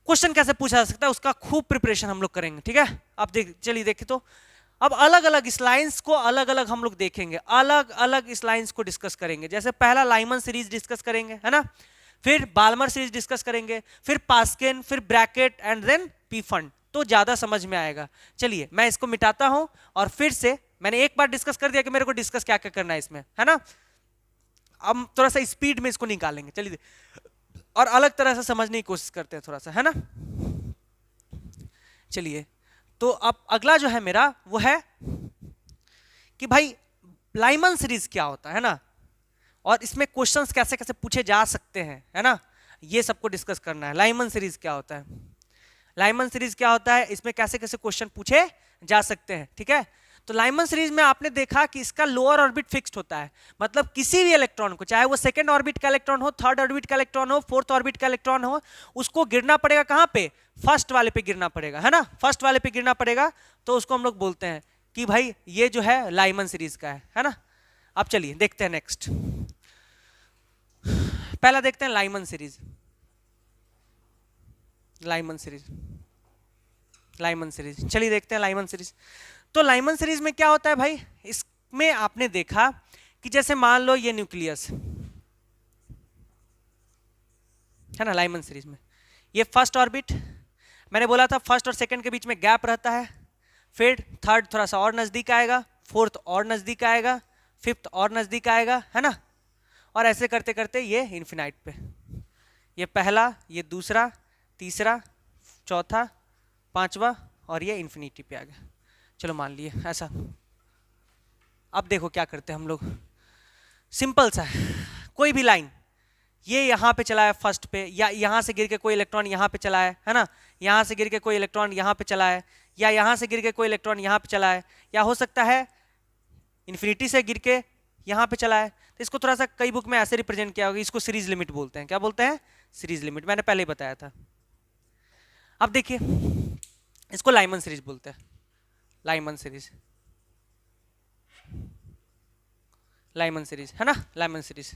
क्वेश्चन कैसे पूछा जा सकता है उसका खूब प्रिपरेशन हम लोग करेंगे, ठीक है। अब चलिए देखें तो अब अलग अलग इस लाइंस को अलग अलग हम लोग देखेंगे, अलग अलग इस लाइंस को डिस्कस करेंगे। जैसे पहला लाइमन सीरीज डिस्कस करेंगे, है ना, फिर बाल्मर सीरीज डिस्कस करेंगे, फिर पास्कन, फिर bracket and then Pfund, तो ज्यादा समझ में आएगा। चलिए मैं इसको मिटाता हूं और फिर से, मैंने एक बार डिस्कस कर दिया कि मेरे को डिस्कस क्या क्या करना है इसमें, है ना। अब थोड़ा सा स्पीड में इसको निकालेंगे, चलिए, और अलग तरह से समझने की कोशिश करते हैं थोड़ा सा, है ना। चलिए तो अब अगला जो है मेरा वो है कि भाई लाइमन सीरीज क्या होता है ना, और इसमें क्वेश्चंस कैसे कैसे पूछे जा सकते हैं, है ना, ये सबको डिस्कस करना है। लाइमन सीरीज क्या होता है, लाइमन सीरीज क्या होता है, इसमें कैसे कैसे क्वेश्चन पूछे जा सकते हैं, ठीक है। तो लाइमन सीरीज में आपने देखा कि इसका लोअर ऑर्बिट फिक्स्ड होता है, मतलब किसी भी इलेक्ट्रॉन को, चाहे वो सेकंड ऑर्बिट का इलेक्ट्रॉन हो, थर्ड ऑर्बिट का इलेक्ट्रॉन हो, फोर्थ ऑर्बिट का इलेक्ट्रॉन हो, उसको गिरना पड़ेगा कहां पे? फर्स्ट वाले पे गिरना पड़ेगा, है ना, फर्स्ट वाले पे गिरना पड़ेगा। तो उसको हम लोग बोलते हैं कि भाई ये जो है लाइमन सीरीज का है ना। अब चलिए देखते हैं नेक्स्ट, पहला देखते हैं Lyman series, Lyman series, Lyman series, चलिए देखते हैं लाइमन सीरीज। तो लाइमन सीरीज में क्या होता है भाई, इसमें आपने देखा कि जैसे मान लो ये न्यूक्लियस है ना, लाइमन सीरीज में ये फर्स्ट ऑर्बिट, मैंने बोला था फर्स्ट और सेकंड के बीच में गैप रहता है, फिर थर्ड थोड़ा सा और नजदीक आएगा, फोर्थ और नजदीक आएगा, फिफ्थ और नजदीक आएगा, है ना, और ऐसे करते करते ये इन्फिनाइट पे, ये पहला, ये दूसरा, तीसरा, चौथा, पांचवा, और ये इन्फिनिटी पे आ गया। चलो मान लिए ऐसा। अब देखो क्या करते हैं हम लोग, सिंपल सा है, कोई भी लाइन, ये यहाँ पे चला है फर्स्ट पे, या यहाँ से गिर के कोई इलेक्ट्रॉन यहाँ पे चला है ना, यहाँ से गिर के कोई इलेक्ट्रॉन यहाँ पे चला है, या यहाँ से गिर के कोई इलेक्ट्रॉन यहाँ पे चला है, या हो सकता है इन्फिनिटी से गिर के यहाँ पे चला है। तो इसको थोड़ा सा कई बुक में ऐसे रिप्रेजेंट किया होगा, इसको सीरीज लिमिट बोलते हैं। क्या बोलते हैं? सीरीज लिमिट, मैंने पहले ही बताया था। अब देखिए इसको लाइमन सीरीज बोलते हैं, लाइमन सीरीज, लाइमन सीरीज, है ना, लाइमन सीरीज,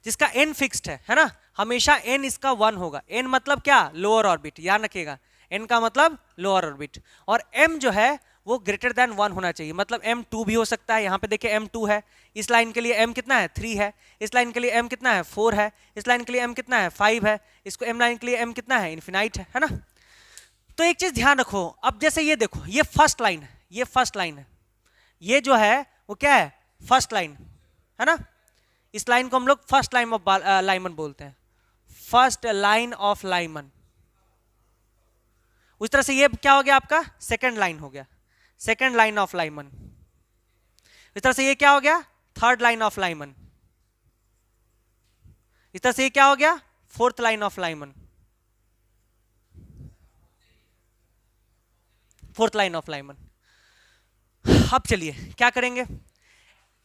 जिसका एन फिक्स्ड है ना, हमेशा एन इसका 1 होगा। एन मतलब क्या? लोअर ऑर्बिट, याद रखिएगा, एन का मतलब लोअर ऑर्बिट, और एम जो है वो ग्रेटर देन 1 होना चाहिए, मतलब m2 भी हो सकता है। यहाँ पे देखिए m2 है, इस लाइन के लिए m कितना है 3 है, इस लाइन के लिए m कितना है 4 है, इस लाइन के लिए m कितना है 5 है, इसको m लाइन के लिए m कितना है इन्फिनाइट है ना। तो एक चीज ध्यान रखो, अब जैसे ये देखो ये फर्स्ट लाइन है, ये फर्स्ट लाइन है, ये जो है वो क्या है फर्स्ट लाइन है ना। इस लाइन को हम लोग फर्स्ट लाइन ऑफ लाइमन बोलते हैं, फर्स्ट लाइन ऑफ लाइमन। उस तरह से ये क्या हो गया आपका सेकंड लाइन हो गया, सेकंड लाइन ऑफ लाइमन। इस तरह से ये क्या हो गया थर्ड लाइन ऑफ लाइमन। इस तरह से ये क्या हो गया fourth line of Lyman, fourth line of Lyman. अब चलिए क्या करेंगे,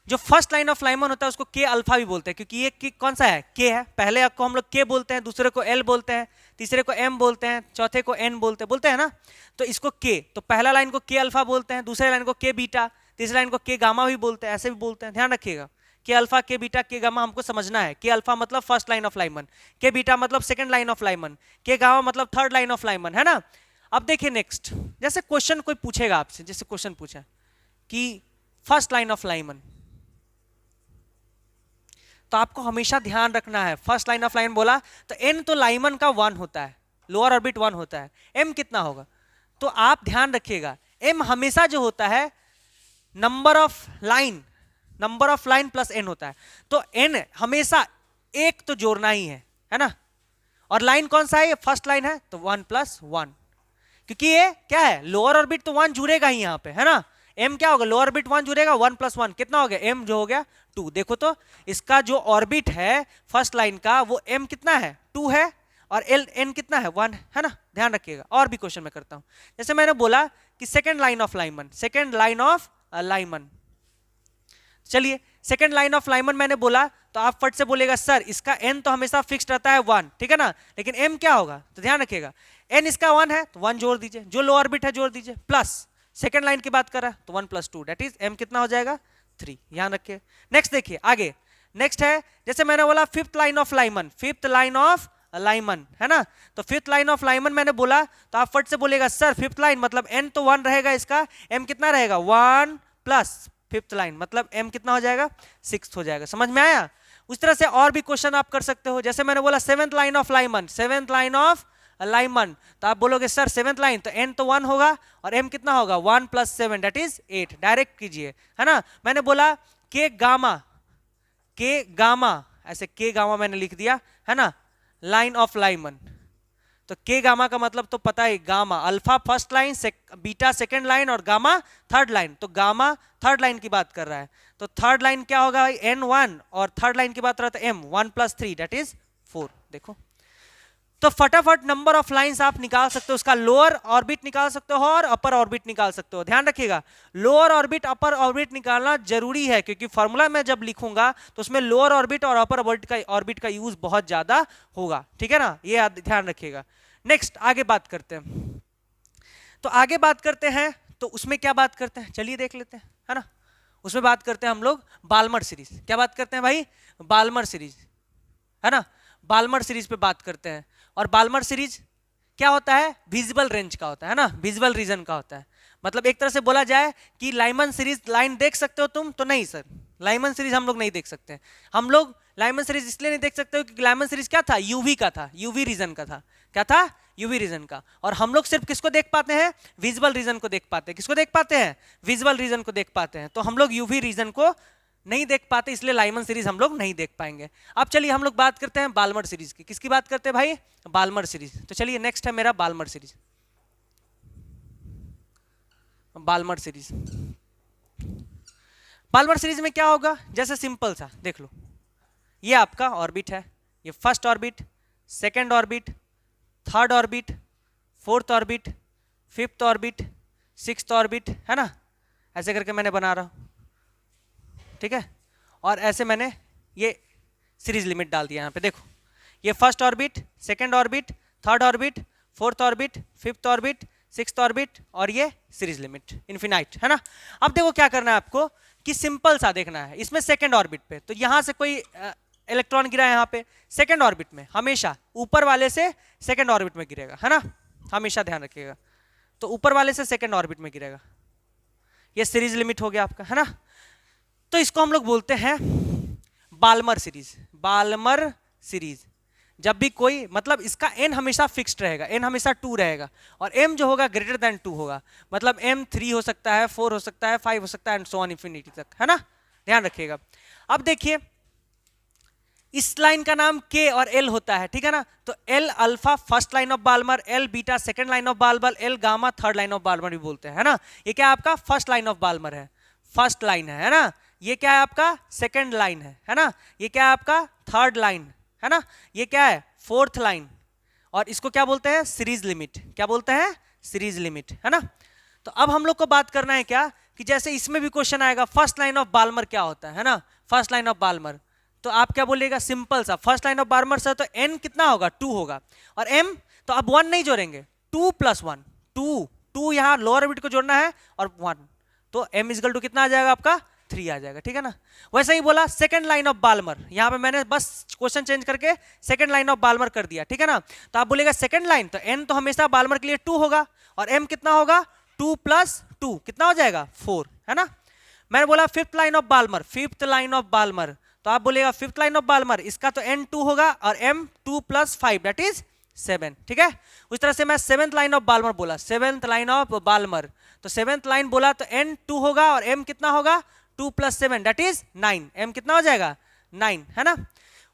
जो फर्स्ट लाइन ऑफ लाइमन होता है उसको के अल्फा भी बोलते हैं, क्योंकि ये कौन सा है के है। पहले को हम लोग के बोलते हैं, दूसरे को एल बोलते हैं, तीसरे को एम बोलते हैं, चौथे को एन बोलते हैं ना। तो इसको के, तो पहला लाइन को के अल्फा बोलते हैं, दूसरे लाइन को के बीटा, तीसरे लाइन को के गामा भी बोलते हैं, ऐसे भी बोलते हैं, ध्यान रखिएगा। के अल्फा के बीटा के गामा हमको समझना है। के अल्फा मतलब फर्स्ट लाइन ऑफ लाइमन, के बीटा मतलब सेकंड लाइन ऑफ लाइमन, के गामा मतलब थर्ड लाइन ऑफ लाइमन, है ना। अब देखिए नेक्स्ट, जैसे क्वेश्चन कोई पूछेगा आपसे, जैसे क्वेश्चन पूछा कि फर्स्ट लाइन ऑफ लाइमन, तो आपको हमेशा ध्यान रखना है फर्स्ट लाइन ऑफ लाइमन बोला तो एन तो लाइमन का 1 होता है, लोअर ऑर्बिट 1 होता है, एम कितना होगा, तो आप ध्यान रखिएगा एम हमेशा जो होता है number of line plus n होता है। तो एन हमेशा एक तो जोड़ना ही है ना। और लाइन कौन सा है, ये फर्स्ट लाइन है तो 1 + 1, क्योंकि ये क्या है लोअर ऑर्बिट तो 1 जुड़ेगा ही यहाँ पे, है ना। m क्या होगा लोअर ऑर्बिट 1 जुड़ेगा, 1 + 1 कितना हो गया m जो हो गया 2। देखो तो इसका जो ऑर्बिट है फर्स्ट लाइन का वो m कितना है 2 है, और n कितना है 1 है ना। ध्यान रखिएगा। और भी क्वेश्चन मैं करता हूं, जैसे मैंने बोला कि second line of Lyman, second line of Lyman. चलिए सेकेंड लाइन ऑफ लाइमन मैंने बोला तो आप फट से बोलेगा सर इसका n तो हमेशा फिक्स रहता है 1, ठीक है ना, लेकिन m क्या होगा, तो ध्यान रखिएगा n इसका 1 है तो 1 जोड़ दीजिए, जो लो ऑर्बिट है जोड़ दीजिए, प्लस सेकेंड लाइन की बात कर रहा है तो 1 + 2 दैट इज m कितना हो जाएगा 3। ध्यान रखिए। नेक्स्ट देखिए आगे, नेक्स्ट है जैसे मैंने बोला fifth line of Lyman, fifth line of Lyman, है ना। तो फिफ्थ लाइन ऑफ लाइमन मैंने बोला तो आप फट से बोलेगा सर फिफ्थ लाइन मतलब n तो 1 रहेगा, इसका m कितना रहेगा 1 + फिफ्थ लाइन मतलब m कितना हो जाएगा 6 हो जाएगा। समझ में आया। उस तरह से और भी क्वेश्चन आप कर सकते हो, जैसे मैंने बोला seventh line of Lyman, seventh line of Lyman, तो आप बोलोगे सर सेवेंथ लाइन तो n तो 1 होगा और m कितना होगा 1 + 7 दैट इज 8। डायरेक्ट कीजिए, है ना। मैंने बोला के गामा ऐसे के गामा मैंने लिख दिया, है ना, लाइन ऑफ लाइमन। तो के गामा का मतलब तो पता है, gamma alpha first line, beta second line और गामा थर्ड लाइन। तो गामा थर्ड लाइन की बात कर रहा है, तो थर्ड लाइन क्या होगा n1, और थर्ड लाइन की बात रहा था m 1 + 3 दैट इज 4। देखो तो फटाफट नंबर ऑफ लाइंस आप निकाल सकते हो, उसका लोअर ऑर्बिट निकाल सकते हो और अपर ऑर्बिट निकाल सकते हो। ध्यान रखिएगा लोअर ऑर्बिट अपर ऑर्बिट निकालना जरूरी है, क्योंकि फॉर्मूला में जब लिखूंगा तो उसमें लोअर ऑर्बिट और अपर ऑर्बिट का यूज बहुत ज्यादा होगा, ठीक है ना, ये ध्यान रखिएगा। नेक्स्ट आगे बात करते हैं, तो आगे बात करते हैं तो उसमें क्या बात करते हैं चलिए देख लेते हैं, है ना। उसमें बात करते हैं हम लोग बाल्मर सीरीज। क्या बात करते हैं भाई, बाल्मर सीरीज, है ना। बाल्मर सीरीज पे बात करते हैं, और बाल्मर सीरीज क्या होता है विजिबल रेंज का होता है ना, विजिबल रीजन का होता है। मतलब एक तरह से बोला जाए कि लाइमन सीरीज लाइन देख सकते हो तुम, तो नहीं सर लाइमन सीरीज हम लोग नहीं देख सकते। हम लोग लाइमन सीरीज इसलिए नहीं देख सकते क्योंकि लाइमन सीरीज क्या था यूवी का था, यूवी रीजन का था। क्या था यूवी रीजन का। और हम लोग सिर्फ किसको देख पाते हैं विजिबल रीजन को देख पाते हैं। किसको देख पाते हैं विजिबल रीजन को देख पाते हैं। तो हम लोग यूवी रीजन को नहीं देख पाते, इसलिए लाइमन सीरीज हम लोग नहीं देख पाएंगे। अब चलिए हम लोग बात करते हैं बाल्मर सीरीज की। किसकी बात करते हैं भाई बाल्मर सीरीज। तो चलिए नेक्स्ट है मेरा Balmer series. Balmer series, Balmer series में क्या होगा जैसे सिंपल सा देख लो, ये आपका ऑर्बिट है, ये first orbit, second orbit, third orbit, fourth orbit, fifth orbit, sixth orbit, है ना। ऐसे करके मैंने बना रहा हूं, ठीक है। और ऐसे मैंने ये सीरीज लिमिट डाल दिया यहाँ पे। देखो ये first orbit, second orbit, third orbit, fourth orbit, fifth orbit, sixth orbit, और ये सीरीज लिमिट इनफिनाइट, है ना। अब देखो क्या करना है आपको कि सिंपल सा देखना है इसमें सेकंड ऑर्बिट पे। तो यहाँ से कोई इलेक्ट्रॉन गिरा है यहाँ पे सेकंड ऑर्बिट में, हमेशा ऊपर वाले से सेकंड ऑर्बिट में गिरेगा, है ना, हमेशा ध्यान रखिएगा। तो ऊपर वाले से सेकंड ऑर्बिट में गिरेगा, ये सीरीज लिमिट हो गया आपका, है ना। तो इसको हम लोग बोलते हैं बाल्मर सीरीज। बाल्मर सीरीज जब भी कोई मतलब इसका n हमेशा फिक्स्ड रहेगा, n हमेशा 2 रहेगा और m जो होगा ग्रेटर देन 2 होगा, मतलब m 3 हो सकता है, 4 हो सकता है, 5 हो सकता है एंड सो ऑन इंफिनिटी तक, है ना, ध्यान रखिएगा। अब देखिए इस लाइन का नाम k और l होता है, ठीक है ना। तो l alpha first line of Balmer, l beta second line of Balmer, l gamma third line of Balmer भी बोलते हैं, है ना। ये क्या है आपका फर्स्ट लाइन ऑफ बाल्मर है, फर्स्ट लाइन है ना। ये क्या है आपका सेकंड लाइन है ना। ये क्या है आपका थर्ड लाइन है ना। ये क्या है फोर्थ लाइन, और इसको क्या बोलते हैं सीरीज लिमिट। क्या बोलते हैं सीरीज लिमिट, है ना। तो अब हम लोग को बात करना है क्या कि जैसे इसमें भी क्वेश्चन आएगा फर्स्ट लाइन ऑफ बाल्मर क्या होता है ना। फर्स्ट लाइन ऑफ बाल्मर तो आप क्या बोलिएगा सिंपल सा, first line of Balmer sir तो n कितना होगा 2 होगा और m तो अब 1 नहीं जोड़ेंगे, 2 + 1 2 यहाँ लोअर ऑर्बिट को जोड़ना है और 1 तो m = कितना आ जाएगा आपका 3 आ जाएगा, ठीक है ना। वैसे ही बोला सेकंड लाइन ऑफ बाल्मर, यहाँ पे मैंने बस क्वेश्चन चेंज करके सेकंड लाइन ऑफ बाल्मर कर दिया, ठीक है ना। तो आप बोलेगा सेकंड लाइन तो n तो हमेशा बाल्मर के लिए 2 होगा और m कितना होगा 2 + 2 कितना हो जाएगा 4, है ना। मैंने बोला fifth line of Balmer, fifth line of Balmer तो आप बोलेगा फिफ्थ लाइन ऑफ बाल्मर इसका तो n 2 होगा और m 2 + 5 दैट इज 7, ठीक है। उस तरह से मैं सेवेंथ लाइन ऑफ बाल्मर बोला, सेवेंथ लाइन ऑफ बाल्मर तो सेवेंथ लाइन बोला तो n 2 होगा और m कितना होगा 2 + 7 दैट इज 9, m कितना हो जाएगा 9, है ना।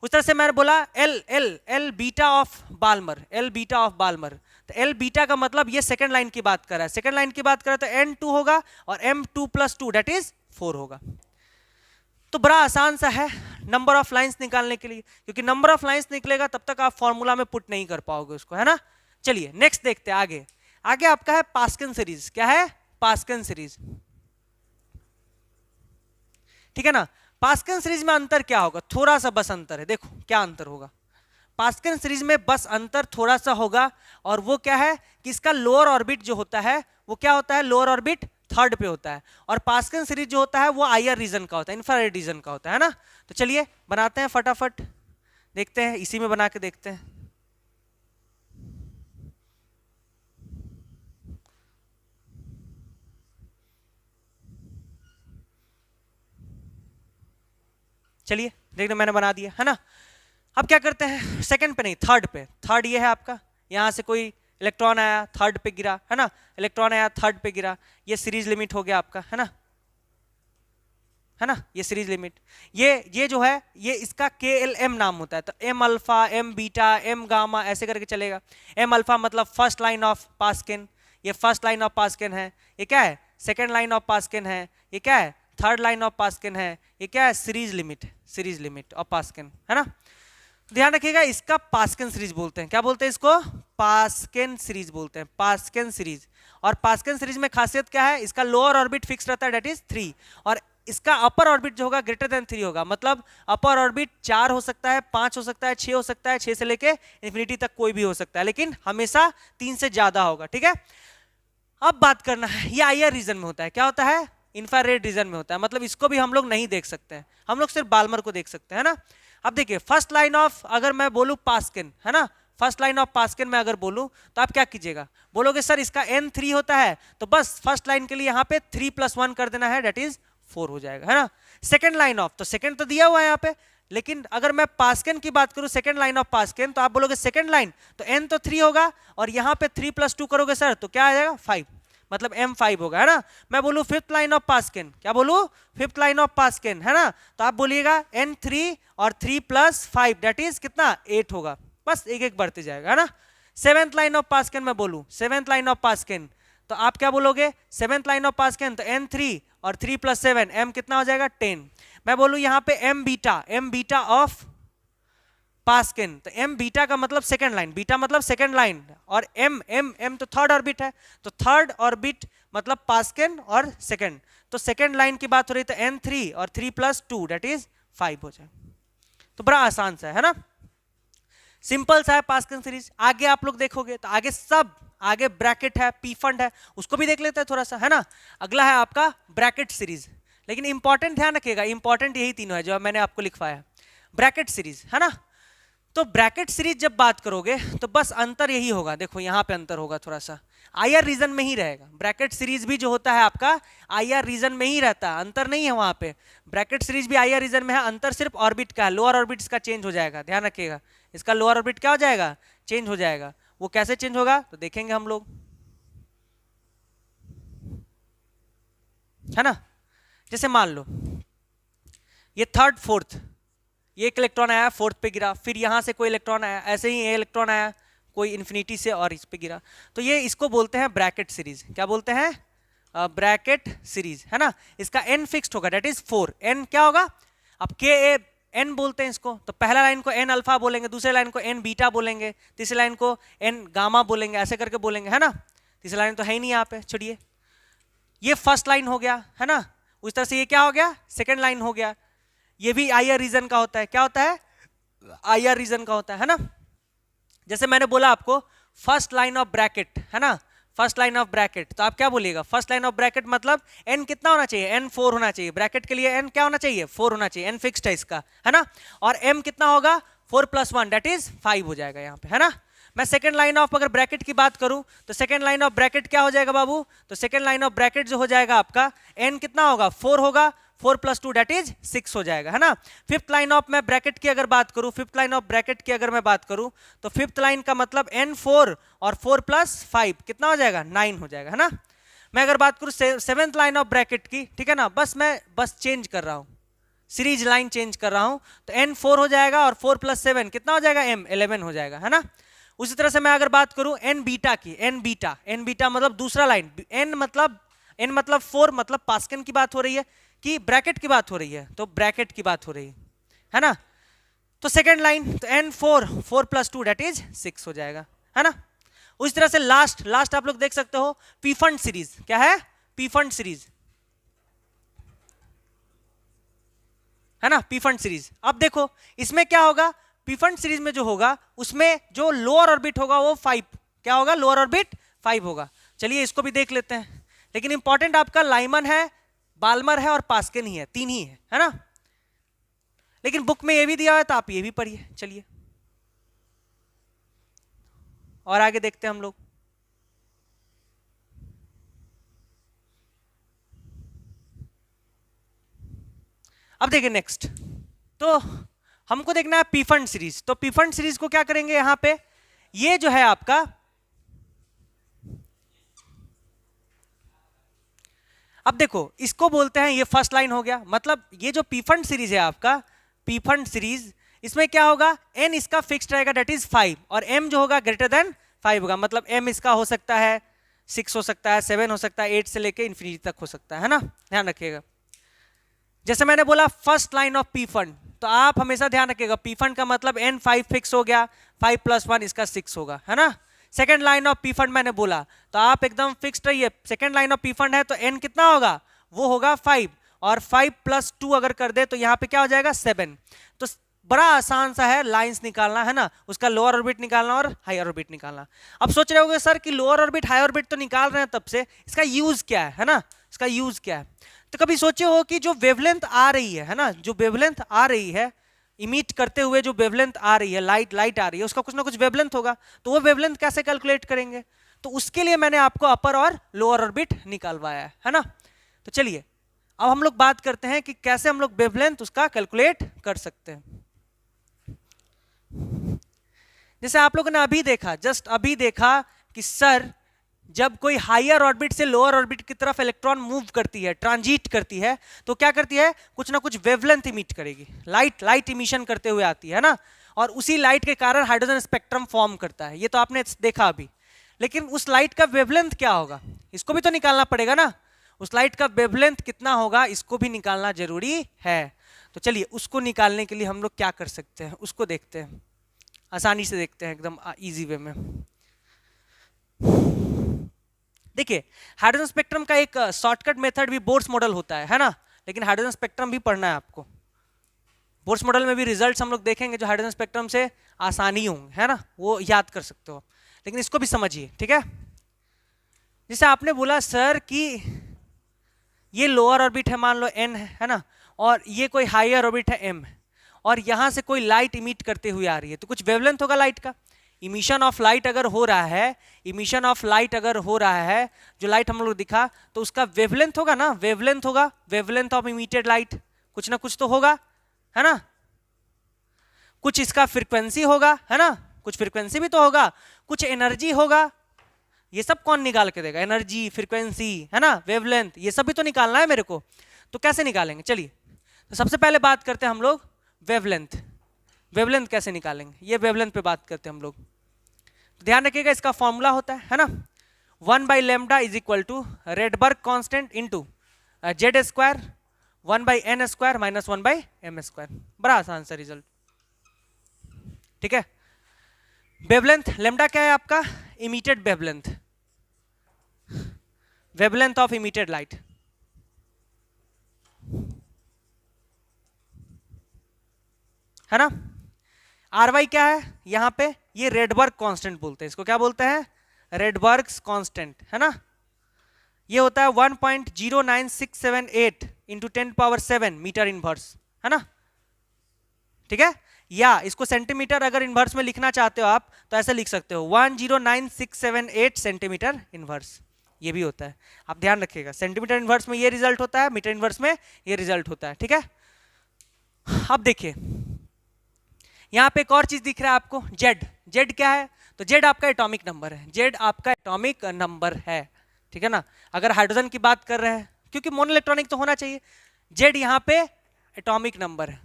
उस तरह से मैंने बोला l beta of Balmer, l beta of Balmer तो l बीटा का मतलब ये सेकंड लाइन की बात कर रहा है, सेकंड लाइन की बात कर रहा है तो n 2 होगा और m 2 + 2 दैट इज 4 होगा। तो बड़ा आसान सा है नंबर ऑफ लाइंस निकालने के लिए, क्योंकि नंबर ऑफ लाइंस निकलेगा तब तक आप फॉर्मूला में पुट नहीं कर पाओगे उसको, है ना। चलिए नेक्स्ट देखते हैं आगे। आगे आपका है पास्कन सीरीज। क्या है पास्कन सीरीज, ठीक है ना। पास्कन सीरीज में अंतर क्या होगा, थोड़ा सा बस अंतर है, देखो क्या अंतर होगा। पास्कन सीरीज में बस अंतर थोड़ा सा होगा और वो क्या है कि इसका लोअर ऑर्बिट जो होता है वो क्या होता है लोअर ऑर्बिट थर्ड पे होता है और पास्कन सीरीज जो होता है वो हायर रीजन का होता है, इंफ्रारेड रीजन का होता है ना। तो चलिए बनाते हैं फटाफट, देखते हैं इसी में बना के देखते हैं। चलिए देखते मैंने बना दिया, है ना। अब क्या करते हैं सेकंड पे नहीं थर्ड पे, थर्ड ये है आपका, यहां से कोई इलेक्ट्रॉन आया थर्ड पे गिरा, है ना, इलेक्ट्रॉन आया थर्ड पे गिरा, ये सीरीज लिमिट हो गया आपका, है ना, है ना, ये सीरीज लिमिट। ये जो है ये इसका KLM नाम होता है, तो m alpha m beta m gamma ऐसे करके चलेगा। m अल्फा मतलब फर्स्ट लाइन ऑफ पास्कन, ये फर्स्ट लाइन ऑफ पास्कन है, ये क्या है सेकंड लाइन ऑफ पास्कन है, ये क्या है थर्ड लाइन ऑफ पास्कन है, ये क्या है सीरीज लिमिट ऑफ पास्कन, है ना। ध्यान रखिएगा इसका पास्कन सीरीज बोलते हैं, क्या बोलते हैं इसको पास्कन सीरीज बोलते हैं, पास्कन सीरीज। और पास्कन सीरीज में खासियत क्या है, इसका लोअर ऑर्बिट फिक्स रहता है दैट इज 3 और इसका अपर ऑर्बिट जो होगा ग्रेटर देन 3 होगा, मतलब अपर ऑर्बिट 4 हो सकता है, 5 हो सकता है, 6 हो सकता है, 6 से लेके इंफिनिटी तक कोई भी हो सकता है, लेकिन हमेशा 3 से ज्यादा होगा, ठीक है। अब बात करना है ये हायर रीजन में होता है, क्या होता है इंफ्रारेड रीजन में होता है, मतलब इसको भी हम लोग नहीं देख सकते हैं, हम लोग सिर्फ बाल्मर को देख सकते हैं ना। अब देखिए फर्स्ट लाइन ऑफ अगर मैं बोलूं पास्कन, है ना, फर्स्ट लाइन ऑफ पास्कन में अगर बोलूं तो आप क्या कीजिएगा, बोलोगे सर इसका n 3 होता है तो बस फर्स्ट लाइन के लिए यहाँ पे 3 + 1 कर देना है दैट इज 4 हो जाएगा, है ना। सेकंड लाइन ऑफ तो सेकंड तो दिया हुआ है यहाँ पे, लेकिन अगर मैं पास्कन की बात करूं सेकंड लाइन ऑफ पास्कन तो आप बोलोगे सेकंड लाइन तो n तो 3 होगा और यहाँ पे 3 + 2 करोगे सर तो क्या आ जाएगा 5, मतलब m5 होगा, है ना। मैं बोलूं फिफ्थ लाइन ऑफ पास्कन, क्या बोलूं फिफ्थ लाइन ऑफ पास्कन, है ना, तो आप बोलिएगा n3 और 3 + 5 दैट इज कितना 8 होगा, बस एक एक बढ़ते जाएगा, है ना। सेवेंथ लाइन ऑफ पास्कन मैं बोलूं सेवेंथ लाइन ऑफ पास्कन तो आप क्या बोलोगे सेवेंथ लाइन ऑफ पास्कन तो n3 और 3 + 7 m कितना हो जाएगा 10। मैं बोलूं यहाँ पे m बीटा ऑफ पास्कन तो m बीटा का मतलब सेकंड लाइन, बीटा मतलब सेकंड लाइन और m तो थर्ड ऑर्बिट है, तो थर्ड ऑर्बिट मतलब पास्कन और सेकंड, तो सेकंड लाइन की बात हो रही तो n3 और 3 + 2 दैट इज 5 हो जाए। तो बड़ा आसान सा है ना, सिंपल सा है पास्कन सीरीज। आगे आप लोग देखोगे तो आगे सब आगे ब्रैकेट है, पी फंड है, उसको भी देख लेते हैं थोड़ा सा, है ना। अगला है आपका ब्रैकेट सीरीज, लेकिन इंपॉर्टेंट ध्यान रखिएगा इंपॉर्टेंट यही तीनों है जो मैंने आपको लिखवाया है, ब्रैकेट सीरीज, है ना। तो ब्रैकेट सीरीज जब बात करोगे तो बस अंतर यही होगा, देखो यहाँ पे अंतर होगा थोड़ा सा, आईआर रीजन में ही रहेगा। ब्रैकेट सीरीज भी जो होता है आपका आईआर रीजन में ही रहता है, अंतर नहीं है वहाँ पे। ब्रैकेट सीरीज भी आईआर रीजन में है, अंतर सिर्फ ऑर्बिट का है, लोअर ऑर्बिट इसका चेंज हो जाएगा, ध्यान रखिएगा, इसका लोअर ऑर्बिट क्या हो जाएगा, चेंज हो जाएगा। वो कैसे चेंज होगा तो देखेंगे हम लोग, है ना। जैसे मान लो ये थर्ड फोर्थ, ये एक इलेक्ट्रॉन आया फोर्थ पे गिरा, फिर यहाँ से कोई इलेक्ट्रॉन आया, ऐसे ही ये इलेक्ट्रॉन आया कोई इन्फिनिटी से और इस पे गिरा, तो ये इसको बोलते हैं ब्रैकेट सीरीज। क्या बोलते हैं, ब्रैकेट सीरीज, है ना। इसका एन फिक्स्ड होगा, डेट इज 4। एन क्या होगा, अब के ए एन बोलते हैं इसको, तो पहला लाइन को एन अल्फा बोलेंगे, दूसरे लाइन को एन बीटा बोलेंगे, तीसरे लाइन को एन गामा बोलेंगे, ऐसे करके बोलेंगे, है ना। तीसरा लाइन तो है ही नहीं यहाँ पे, छोड़िए। ये फर्स्ट लाइन हो गया, है ना। उस तरह से ये क्या हो गया, सेकेंड लाइन हो गया। ये भी आईआर रीजन का होता है, क्या होता है, आईआर रीजन का होता है ना। जैसे मैंने बोला आपको फर्स्ट लाइन ऑफ ब्रैकेट, है ना, फर्स्ट लाइन ऑफ ब्रैकेट, तो आप क्या बोलिएगा, फर्स्ट लाइन ऑफ ब्रैकेट मतलब एन कितना होना चाहिए, एन 4 होना चाहिए, ब्रैकेट के लिए एन क्या होना चाहिए, 4 होना चाहिए, एन फिक्स्ड है इसका, है ना। और एम कितना होगा, 4 + 1 डेट इज 5 हो जाएगा यहाँ पे, है ना। मैं सेकंड लाइन ऑफ अगर ब्रैकेट की बात करूं तो सेकंड लाइन ऑफ ब्रैकेट क्या हो जाएगा बाबू, तो सेकंड लाइन ऑफ ब्रैकेट जो हो जाएगा आपका एन कितना होगा, 4 होगा, 4 + 2 डेट इज 6 हो जाएगा, है ना। फिफ्थ लाइन ऑफ मैं ब्रैकेट की अगर बात करूं, फिफ्थ लाइन ऑफ ब्रैकेट की अगर मैं बात करूं तो फिफ्थ लाइन का मतलब एन 4 और 4 + 5 कितना हो जाएगा, 9 हो जाएगा, है ना। मैं अगर बात करूं सेवेंथ लाइन ऑफ ब्रैकेट की, ठीक है ना, मैं बस चेंज कर रहा हूं, सीरीज लाइन चेंज कर रहा हूं, तो एन 4 हो जाएगा और 4 + 7 कितना हो जाएगा, एम 11 हो जाएगा, है ना। उसी तरह से मैं अगर बात करूं एन बीटा की, एन बीटा मतलब दूसरा लाइन, एन मतलब 4 मतलब पास्कल की बात हो रही है कि ब्रैकेट की बात हो रही है, तो ब्रैकेट की बात हो रही है ना। तो सेकंड लाइन तो एन 4 + 2 डेट इज 6 हो जाएगा, है ना। उसी तरह से लास्ट आप लोग देख सकते हो पी फंड सीरीज, क्या है, पी फंड सीरीज, है ना, पी फंड सीरीज। अब देखो इसमें क्या होगा, पी फंड सीरीज में जो होगा उसमें जो लोअर ऑर्बिट होगा वो 5, क्या होगा, लोअर ऑर्बिट 5 होगा। चलिए इसको भी देख लेते हैं, लेकिन इंपॉर्टेंट आपका लाइमन है, बाल्मर है और पास्कन ही है, 3 ही है ना। लेकिन बुक में ये भी दिया हुआ है तो आप ये भी पढ़िए। चलिए और आगे देखते हैं हम लोग। अब देखिए नेक्स्ट, तो हमको देखना है पी फंड सीरीज। तो पी फंड सीरीज को क्या करेंगे, यहां पे ये जो है आपका, अब देखो इसको बोलते हैं, ये फर्स्ट लाइन हो गया, मतलब ये जो पी फंड सीरीज है आपका, पी फंड सीरीज, इसमें क्या होगा, एन इसका फिक्स्ड रहेगा डेट इज 5 और एम जो होगा ग्रेटर देन 5 होगा, मतलब एम इसका हो सकता है 6 हो सकता है, 7 हो सकता है, 8 से लेके इन्फिनिटी तक हो सकता है ना, ध्यान रखिएगा। जैसे मैंने बोला first line of P fund, तो आप हमेशा ध्यान रखिएगा पी फंड का मतलब एन 5 फिक्स हो गया, 5 + 1 इसका 6 होगा, है ना। Second line of P fund मैंने बोला तो आप एकदम फिक्स्ड रहिए, second line of P fund है तो एन कितना होगा, वो होगा 5 और 5 + 2 अगर कर दे तो यहाँ पे क्या हो जाएगा, 7। तो बड़ा आसान सा है लाइंस निकालना, है ना, उसका लोअर ऑर्बिट निकालना और हायर ऑर्बिट निकालना। अब सोच रहे होगे सर कि लोअर ऑर्बिट हायर ऑर्बिट तो निकाल रहे हैं तब से, इसका यूज क्या है ना, इसका यूज क्या है। तो कभी सोचे हो कि जो वेवलेंथ आ रही है ना, जो वेवलेंथ आ रही है इमिट करते हुए, जो वेवलेंथ आ रही है, लाइट आ रही है, उसका कुछ ना कुछ वेवलेंथ होगा, तो वो वेवलेंथ कैसे कैलकुलेट करेंगे, तो उसके लिए मैंने आपको अपर और लोअर ऑर्बिट निकालवाया है ना। तो चलिए अब हम लोग बात करते हैं कि कैसे हम लोग वेवलेंथ उसका कैलकुलेट कर सकते हैं। जैसे आप लोगों ने अभी देखा, जस्ट अभी देखा कि सर जब कोई हायर ऑर्बिट से लोअर ऑर्बिट की तरफ इलेक्ट्रॉन मूव करती है, ट्रांजिट करती है, तो क्या करती है, कुछ ना कुछ वेवलेंथ इमिट करेगी, लाइट इमिशन करते हुए आती है ना, और उसी लाइट के कारण हाइड्रोजन स्पेक्ट्रम फॉर्म करता है, ये तो आपने देखा अभी। लेकिन उस लाइट का वेवलेंथ क्या होगा, इसको भी तो निकालना पड़ेगा ना, उस लाइट का वेवलेंथ कितना होगा इसको भी निकालना जरूरी है। तो चलिए उसको निकालने के लिए हम लोग क्या कर सकते हैं, उसको देखते हैं, आसानी से देखते हैं, एकदम इजी वे में। देखिए हाइड्रोजन स्पेक्ट्रम का एक शॉर्टकट मेथड भी बोर्स मॉडल होता है ना, लेकिन हाइड्रोजन स्पेक्ट्रम भी पढ़ना है आपको। बोर्स मॉडल में भी रिजल्ट्स हम लोग देखेंगे जो हाइड्रोजन स्पेक्ट्रम से आसानी होंगे, है ना, वो याद कर सकते हो, लेकिन इसको भी समझिए, ठीक है। जैसे आपने बोला सर कि ये लोअर ऑर्बिट है, मान लो एन है ना, और ये कोई हायर ऑर्बिट है एम है, और यहां से कोई लाइट इमिट करते हुए आ रही है, तो कुछ वेवलेंथ होगा लाइट का। इमिशन ऑफ लाइट अगर हो रहा है, इमिशन ऑफ लाइट अगर हो रहा है, जो लाइट हम लोग दिखा, तो उसका वेवलेंथ होगा ना, वेवलेंथ होगा, वेवलेंथ ऑफ इमिटेड लाइट, कुछ ना कुछ तो होगा, है ना। कुछ इसका फ्रीक्वेंसी होगा, है ना, कुछ फ्रीक्वेंसी भी तो होगा, कुछ एनर्जी होगा। ये सब कौन निकाल के देगा? एनर्जी, फ्रीक्वेंसी, है ना, वेवलेंथ, ये सब भी तो निकालना है मेरे को। तो कैसे निकालेंगे? चलिए, तो सबसे पहले बात करते हैं हम लोग वेवलेंथ। वेवलेंथ कैसे निकालेंगे, ये वेवलेंथ पे बात करते हैं हम लोग। तो ध्यान रखिएगा, इसका फॉर्मूला होता है ना, 1/λ is equal to Rydberg constant into Z square 1/n square minus 1/m square. बड़ा आसान सा रिजल्ट, ठीक है। वेवलेंथ लेमडा क्या है आपका? Emitted wavelength, wavelength of emitted light. है ना। आर वाई क्या है यहां पे? ये रेडबर्ग कांस्टेंट बोलते हैं इसको, क्या बोलते हैं? रेडबर्ग्स कांस्टेंट, है ना। ये होता है 1.09678 इंटू 10⁻7 मीटर इनवर्स, है ना, ठीक है। या इसको सेंटीमीटर अगर इनवर्स में लिखना चाहते हो आप, तो ऐसे लिख सकते हो 109,678 सेंटीमीटर इनवर्स, ये भी होता है। आप ध्यान रखिएगा, सेंटीमीटर इनवर्स में ये रिजल्ट होता है, मीटर इनवर्स में ये रिजल्ट होता है, ठीक है। अब देखिए यहां पे एक और चीज दिख रहा है आपको, जेड। जेड क्या है? तो जेड आपका एटॉमिक नंबर है, जेड आपका एटॉमिक नंबर है, ठीक है ना। अगर हाइड्रोजन की बात कर रहे हैं, क्योंकि मोनो इलेक्ट्रॉनिक तो होना चाहिए, जेड यहां पे एटॉमिक नंबर है।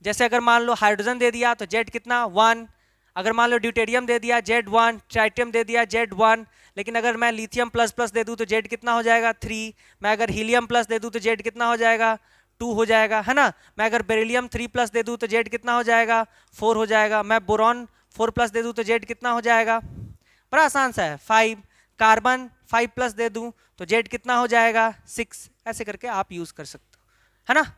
जैसे अगर मान लो हाइड्रोजन दे दिया तो जेड कितना? 1। अगर मान लो ड्यूटेरियम दे दिया जेड 1, ट्राइटियम दे दिया जेड 1। लेकिन अगर मैं लिथियम प्लस प्लस दे दूं तो जेड कितना हो जाएगा? 3। मैं अगर हीलियम प्लस दे दूं तो जेड कितना हो जाएगा? 2 हो जाएगा, है ना। मैं अगर बेरिलियम 3 प्लस दे दूं तो जेड कितना हो जाएगा? 4 हो जाएगा। मैं बोरॉन 4 प्लस दे दूं तो जेड कितना हो जाएगा? बड़ा आसान सा है, 5। कार्बन 5 प्लस दे दूं तो जेड कितना हो जाएगा? 6। ऐसे करके आप यूज कर सकते हो, है ना।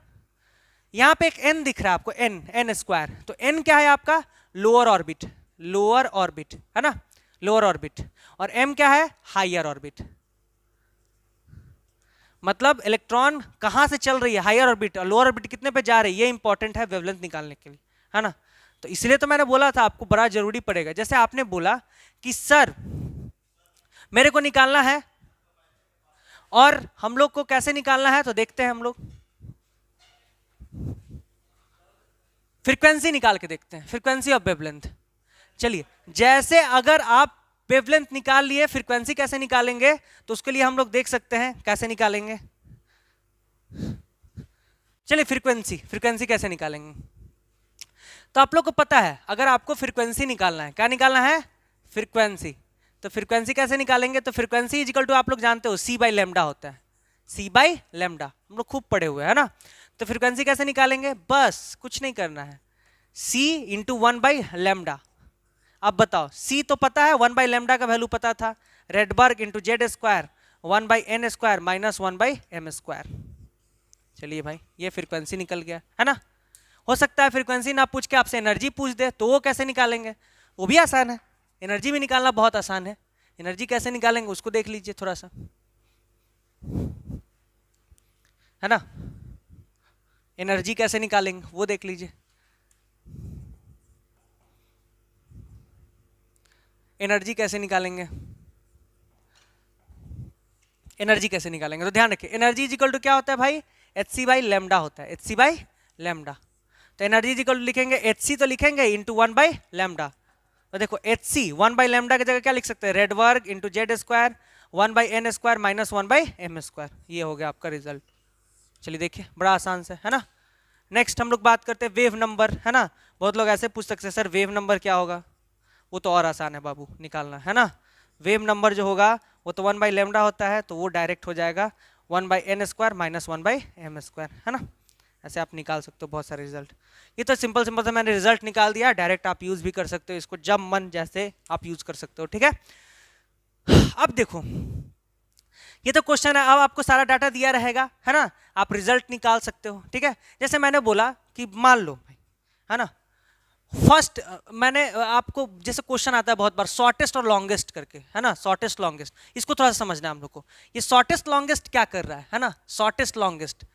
यहां पे एक n दिख रहा है आपको, n स्क्वायर। तो n क्या है आपका? लोअर ऑर्बिट, लोअर ऑर्बिट, है ना, लोअर ऑर्बिट। और m क्या है? Higher orbit. मतलब इलेक्ट्रॉन कहां से चल रही है? Higher orbit. और लोअर ऑर्बिट कितने पे जा रही है? ये इंपॉर्टेंट है वेवलेंथ निकालने के लिए, है ना। तो इसलिए तो मैंने बोला था आपको बड़ा जरूरी पड़ेगा। जैसे आपने बोला कि सर मेरे को निकालना है, और हम लोग को कैसे निकालना है, तो देखते हैं हम लोग फ्रीक्वेंसी निकाल के देखते हैं, फ्रीक्वेंसी ऑफ वेवलेंथ। चलिए, जैसे अगर आप वेवलेंथ निकाल लिए, फ्रीक्वेंसी कैसे निकालेंगे, तो उसके लिए हम लोग देख सकते हैं कैसे निकालेंगे। चलिए फ्रीक्वेंसी, फ्रीक्वेंसी कैसे निकालेंगे। तो आप लोग को पता है, अगर आपको फ्रीक्वेंसी निकालना है, क्या निकालना है? फ्रीक्वेंसी। तो फ्रीक्वेंसी कैसे निकालेंगे? तो फ्रीक्वेंसी इज इक्वल टू, आप लोग जानते हो, c/λ होता है, c/λ हम लोग खूब पढ़े हुए हैं ना। तो फ्रीक्वेंसी कैसे निकालेंगे? बस कुछ नहीं करना है, c इंटू 1/λ। अब बताओ, c तो पता है, 1/λ का वैल्यू पता था, Rydberg into Z square 1/n square minus 1/m square. चलिए भाई, ये फ्रीक्वेंसी निकल गया, है ना। हो सकता है फ्रीक्वेंसी ना पूछ के आपसे एनर्जी पूछ दे, तो वो कैसे निकालेंगे? वो भी आसान है, एनर्जी भी निकालना बहुत आसान है। एनर्जी कैसे निकालेंगे उसको देख लीजिए थोड़ा सा, है ना। एनर्जी कैसे निकालेंगे वो देख लीजिए। एनर्जी कैसे निकालेंगे, एनर्जी कैसे निकालेंगे, तो ध्यान रखिए, एनर्जी इज इक्वल टू क्या होता है भाई? hc/λ होता है, hc/λ। तो एनर्जी इज इक्वल टू लिखेंगे, hc तो लिखेंगे इंटू 1/λ। तो देखो hc 1/λ की जगह क्या लिख सकते हैं? Rydberg into Z square 1/n square minus 1/m square. ये हो गया आपका रिजल्ट। चलिए देखिए, बड़ा आसान से, है ना। नेक्स्ट हम लोग बात करते हैं वेव नंबर, है ना। बहुत लोग ऐसे पूछ सकते हैं, सर वेव नंबर क्या होगा? वो तो और आसान है बाबू निकालना, है ना। वेव नंबर जो होगा वो तो 1/λ होता है, तो वो डायरेक्ट हो जाएगा 1/n square minus 1/m square, है ना। ऐसे आप निकाल सकते हो बहुत सारे रिजल्ट। ये तो सिंपल सिंपल से मैंने रिजल्ट निकाल दिया, डायरेक्ट आप यूज भी कर सकते हो इसको, जब मन जैसे आप यूज कर सकते हो, ठीक है। अब देखो, ये तो क्वेश्चन है, अब आपको सारा डाटा दिया रहेगा, है ना, आप रिजल्ट निकाल सकते हो, ठीक है। जैसे मैंने बोला कि मान लो भाई, है ना, फर्स्ट मैंने आपको, जैसे क्वेश्चन आता है बहुत बार शॉर्टेस्ट और लॉन्गेस्ट करके, है ना, शॉर्टेस्ट लॉन्गेस्ट, इसको थोड़ा सा समझना है हम लोग को। ये शॉर्टेस्ट लॉन्गेस्ट क्या कर रहा है ना, शॉर्टेस्ट लॉन्गेस्ट।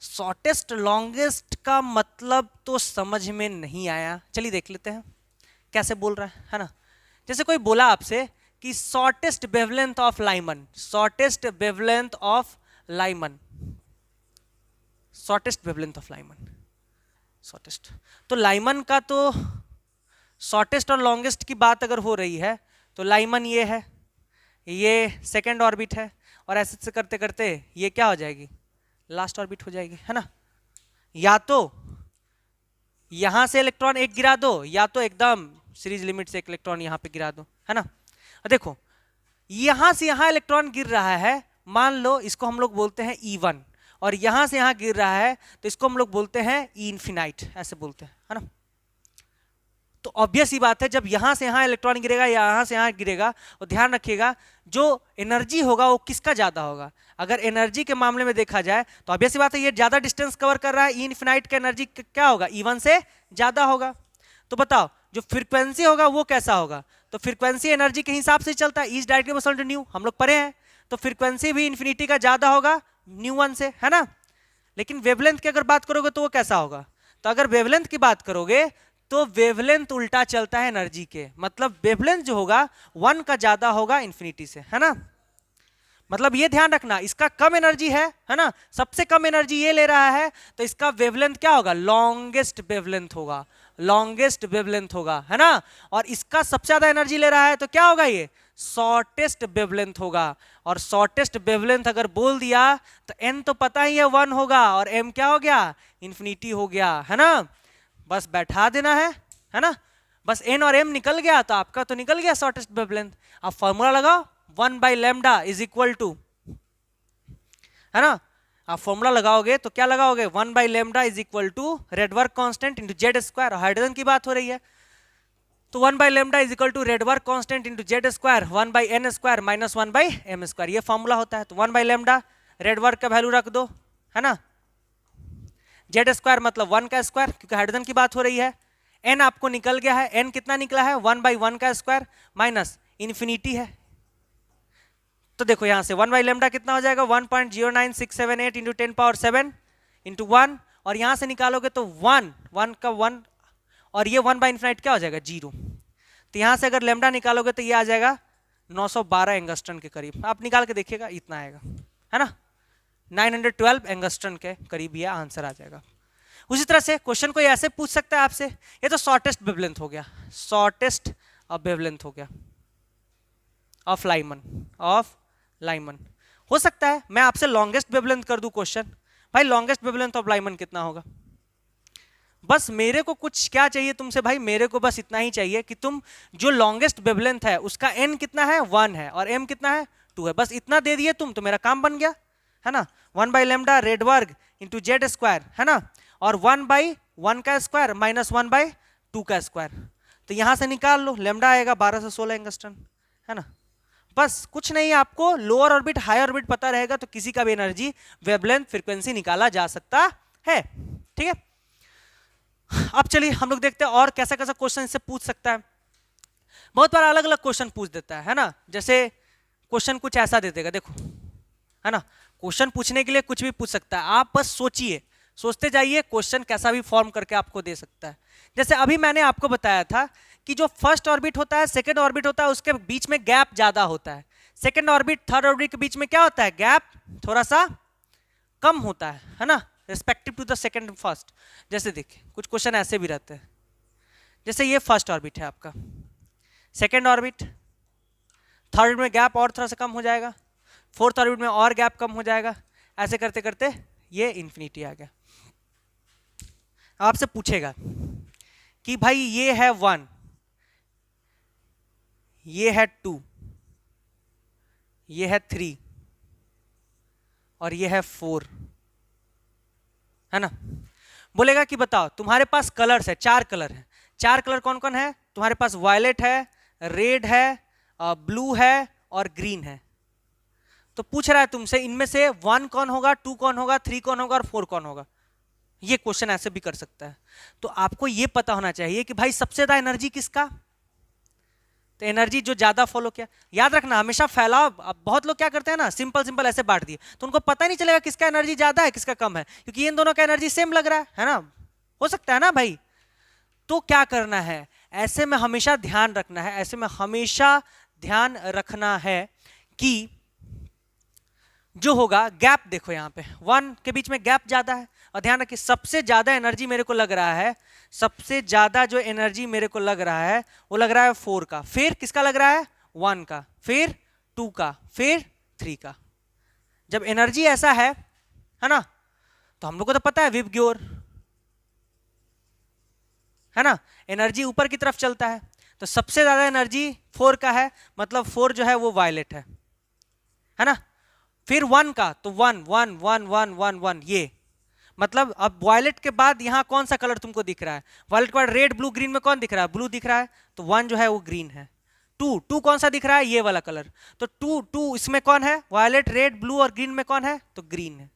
शॉर्टेस्ट लॉन्गेस्ट का मतलब तो समझ में नहीं आया, चलिए देख लेते हैं कैसे बोल रहा है ना। जैसे कोई बोला आपसे कि shortest wavelength of Lyman, shortest wavelength of Lyman, shortest wavelength of Lyman, shortest, तो लाइमन का तो शॉर्टेस्ट और लॉन्गेस्ट की बात अगर हो रही है तो लाइमन ये है, ये सेकेंड ऑर्बिट है, और ऐसे से करते करते ये क्या हो जाएगी, लास्ट ऑर्बिट हो जाएगी, है ना। या तो यहां से इलेक्ट्रॉन एक गिरा दो, या तो एकदम सीरीज लिमिट से एक इलेक्ट्रॉन यहां पे गिरा दो, है ना। देखो यहां से यहां इलेक्ट्रॉन गिर रहा है, मान लो इसको हम लोग बोलते हैं E1, और यहां से यहां गिर रहा है तो इसको हम लोग बोलते हैं E इन्फिनाइट, ऐसे बोलते हैं, है ना। तो ऑब्वियस ही बात है, जब यहां से यहां इलेक्ट्रॉन गिरेगा या यहां से यहां गिरेगा, और ध्यान रखिएगा जो एनर्जी होगा वो किसका ज्यादा होगा। अगर एनर्जी के मामले में देखा जाए तो ऑब्वियस ही बात है, ये ज्यादा डिस्टेंस कवर कर रहा है, ई इन्फिनाइट का एनर्जी क्या होगा, E1 से ज्यादा होगा। तो बताओ जो फ्रीक्वेंसी होगा वो कैसा होगा, तो फ्रीक्वेंसी एनर्जी के हिसाब से चलता है, is directly proportional to nu, हम लोग पढ़े हैं, तो फ्रीक्वेंसी भी इन्फिनिटी का ज्यादा होगा न्यू1 से, है ना। लेकिन वेवलेंथ की अगर बात करोगे तो वो कैसा होगा, तो अगर वेवलेंथ की बात करोगे तो वेवलेंथ उल्टा चलता है एनर्जी के, मतलब वेवलेंथ जो होगा 1 का ज्यादा होगा इन्फिनिटी से, है ना। मतलब ये ध्यान रखना, इसका कम एनर्जी है ना, सबसे कम एनर्जी ये ले रहा है, तो इसका वेवलेंथ क्या होगा, लॉन्गेस्ट वेवलेंथ होगा, लॉन्गेस्ट वेवलेंथ होगा, है ना। और इसका सबसे ज्यादा एनर्जी ले रहा है तो क्या होगा, ये शॉर्टेस्ट वेवलेंथ होगा। और शॉर्टेस्ट वेवलेंथ अगर बोल दिया तो n तो पता ही है 1 होगा, और m क्या हो गया, इन्फिनिटी हो गया, है ना। बस बैठा देना है ना, बस n और m निकल गया तो आपका तो निकल गया शॉर्टेस्ट वेवलेंथ। अब फॉर्मूला लगाओ 1/λ इज इक्वल टू, है ना। आप फॉर्मूला लगाओगे तो क्या लगाओगे, 1/λ is equal to Rydberg constant into Z square, hydrogen की बात हो रही है तो 1/λ is equal to Rydberg constant into Z square 1/n square minus 1/m square, ये फॉर्मूला होता है। तो 1/λ रेड वर्क का वैल्यू रख दो, है ना, जेड स्क्वायर मतलब 1 का स्क्वायर, क्योंकि हाइड्रोजन की बात हो रही है। n आपको निकल गया है, n कितना निकला है, 1/1 का स्क्वायर माइनस इन्फिनिटी है, तो देखो यहां से 1/λ कितना हो जाएगा, 1.09678 इंटू 10⁻7 इंटू 1, और यहां से निकालोगे तो 1 का 1, और ये 1/∞ क्या हो जाएगा, 0। तो यहां से अगर लैम्डा निकालोगे तो ये आ जाएगा 912 एंगस्ट्रॉन के करीब, आप निकाल के देखिएगा इतना आएगा, है ना, 912 एंगस्ट्रॉन के करीब ये आंसर आ जाएगा। उसी तरह से क्वेश्चन कोई ऐसे पूछ सकता है आपसे, ये तो शॉर्टेस्ट वेवलेंथ हो गया, शॉर्टेस्ट वेवलेंथ हो गया ऑफ लाइमन, हो सकता है मैं आपसे लॉन्गेस्ट वेवलेंथ कर दूं क्वेश्चन, भाई लॉन्गेस्ट वेवलेंथ ऑफ लाइमन कितना होगा। बस मेरे को कुछ क्या चाहिए तुमसे, भाई मेरे को बस इतना ही चाहिए कि तुम जो लॉन्गेस्ट वेवलेंथ है उसका n कितना है, 1 है, और m कितना है, 2 है, बस इतना दे दिए तुम तो मेरा काम बन गया, है ना। 1/λ रेड वर्ग इंटू जेड स्क्वायर, है ना, और 1/1 का स्क्वायर माइनस 1/2 का स्क्वायर, तो यहां से निकाल लो, लैम्डा आएगा 12 से 16 एंगस्ट्रॉन, है ना। बस कुछ नहीं, आपको लोअर ऑर्बिट हायर ऑर्बिट पता रहेगा तो किसी का भी एनर्जी वेवलेंथ फ्रीक्वेंसी निकाला जा सकता है, ठीक है। अब चलिए हम लोग देखते हैं और कैसा कैसा क्वेश्चन इससे पूछ सकता है। बहुत बार अलग अलग क्वेश्चन पूछ देता है ना, जैसे क्वेश्चन कुछ ऐसा दे देगा, देखो, है ना, क्वेश्चन पूछने के लिए कुछ भी पूछ सकता है, आप बस सोचिए, सोचते जाइए, क्वेश्चन कैसा भी फॉर्म करके आपको दे सकता है। जैसे अभी मैंने आपको बताया था कि जो फर्स्ट ऑर्बिट होता है, सेकंड ऑर्बिट होता है, उसके बीच में गैप ज्यादा होता है, सेकंड ऑर्बिट थर्ड ऑर्बिट के बीच में क्या होता है, गैप थोड़ा सा कम होता है ना, respective to the second and first. जैसे देखिए कुछ क्वेश्चन ऐसे भी रहते हैं, जैसे ये फर्स्ट ऑर्बिट है आपका, सेकंड ऑर्बिट, थर्ड में गैप और थोड़ा सा कम हो जाएगा, फोर्थ ऑर्बिट में और गैप कम हो जाएगा, ऐसे करते करते ये इन्फिनिटी आ गया। आपसे पूछेगा कि भाई ये है 1, ये है 2, ये है 3 और ये है 4, है ना। बोलेगा कि बताओ तुम्हारे पास कलर्स है, 4 कलर है, 4 कलर कौन कौन है तुम्हारे पास, वायलेट है, रेड है, ब्लू है और ग्रीन है। तो पूछ रहा है तुमसे इनमें से 1 कौन होगा, 2 कौन होगा, 3 कौन होगा और 4 कौन होगा। ये क्वेश्चन ऐसे भी कर सकता है। तो आपको ये पता होना चाहिए कि भाई सबसे ज्यादा एनर्जी किसका, तो एनर्जी जो ज्यादा फॉलो किया, याद रखना हमेशा फैलाव। अब बहुत लोग क्या करते हैं ना, सिंपल सिंपल ऐसे बांट दिए तो उनको पता नहीं चलेगा किसका एनर्जी ज्यादा है किसका कम है, क्योंकि इन दोनों का एनर्जी सेम लग रहा है ना, हो सकता है ना भाई। तो क्या करना है, ऐसे में हमेशा ध्यान रखना है, ऐसे में हमेशा ध्यान रखना है कि जो होगा गैप, देखो यहाँ पे 1 के बीच में गैप ज्यादा है, और ध्यान रखिए सबसे ज्यादा एनर्जी मेरे को लग रहा है, सबसे ज्यादा जो एनर्जी मेरे को लग रहा है वो लग रहा है 4 का, फिर किसका लग रहा है 1 का, फिर 2 का, फिर 3 का। जब एनर्जी ऐसा है ना, तो हम लोग को तो पता है विबग्योर है ना, एनर्जी ऊपर की तरफ चलता है, तो सबसे ज्यादा एनर्जी 4 का है, मतलब 4 जो है वो वायलेट है ना। फिर 1 का, तो 1 1 1 1 1 1 ये, मतलब अब वायलेट के बाद यहां कौन सा कलर तुमको दिख रहा है, वायलेट के बाद रेड ब्लू ग्रीन में कौन दिख रहा है, ब्लू दिख रहा है, तो 1 जो है वो ग्रीन है। 2 कौन सा दिख रहा है, ये वाला कलर, तो 2 इसमें कौन है, वायलेट रेड ब्लू और ग्रीन में कौन है, तो ग्रीन है।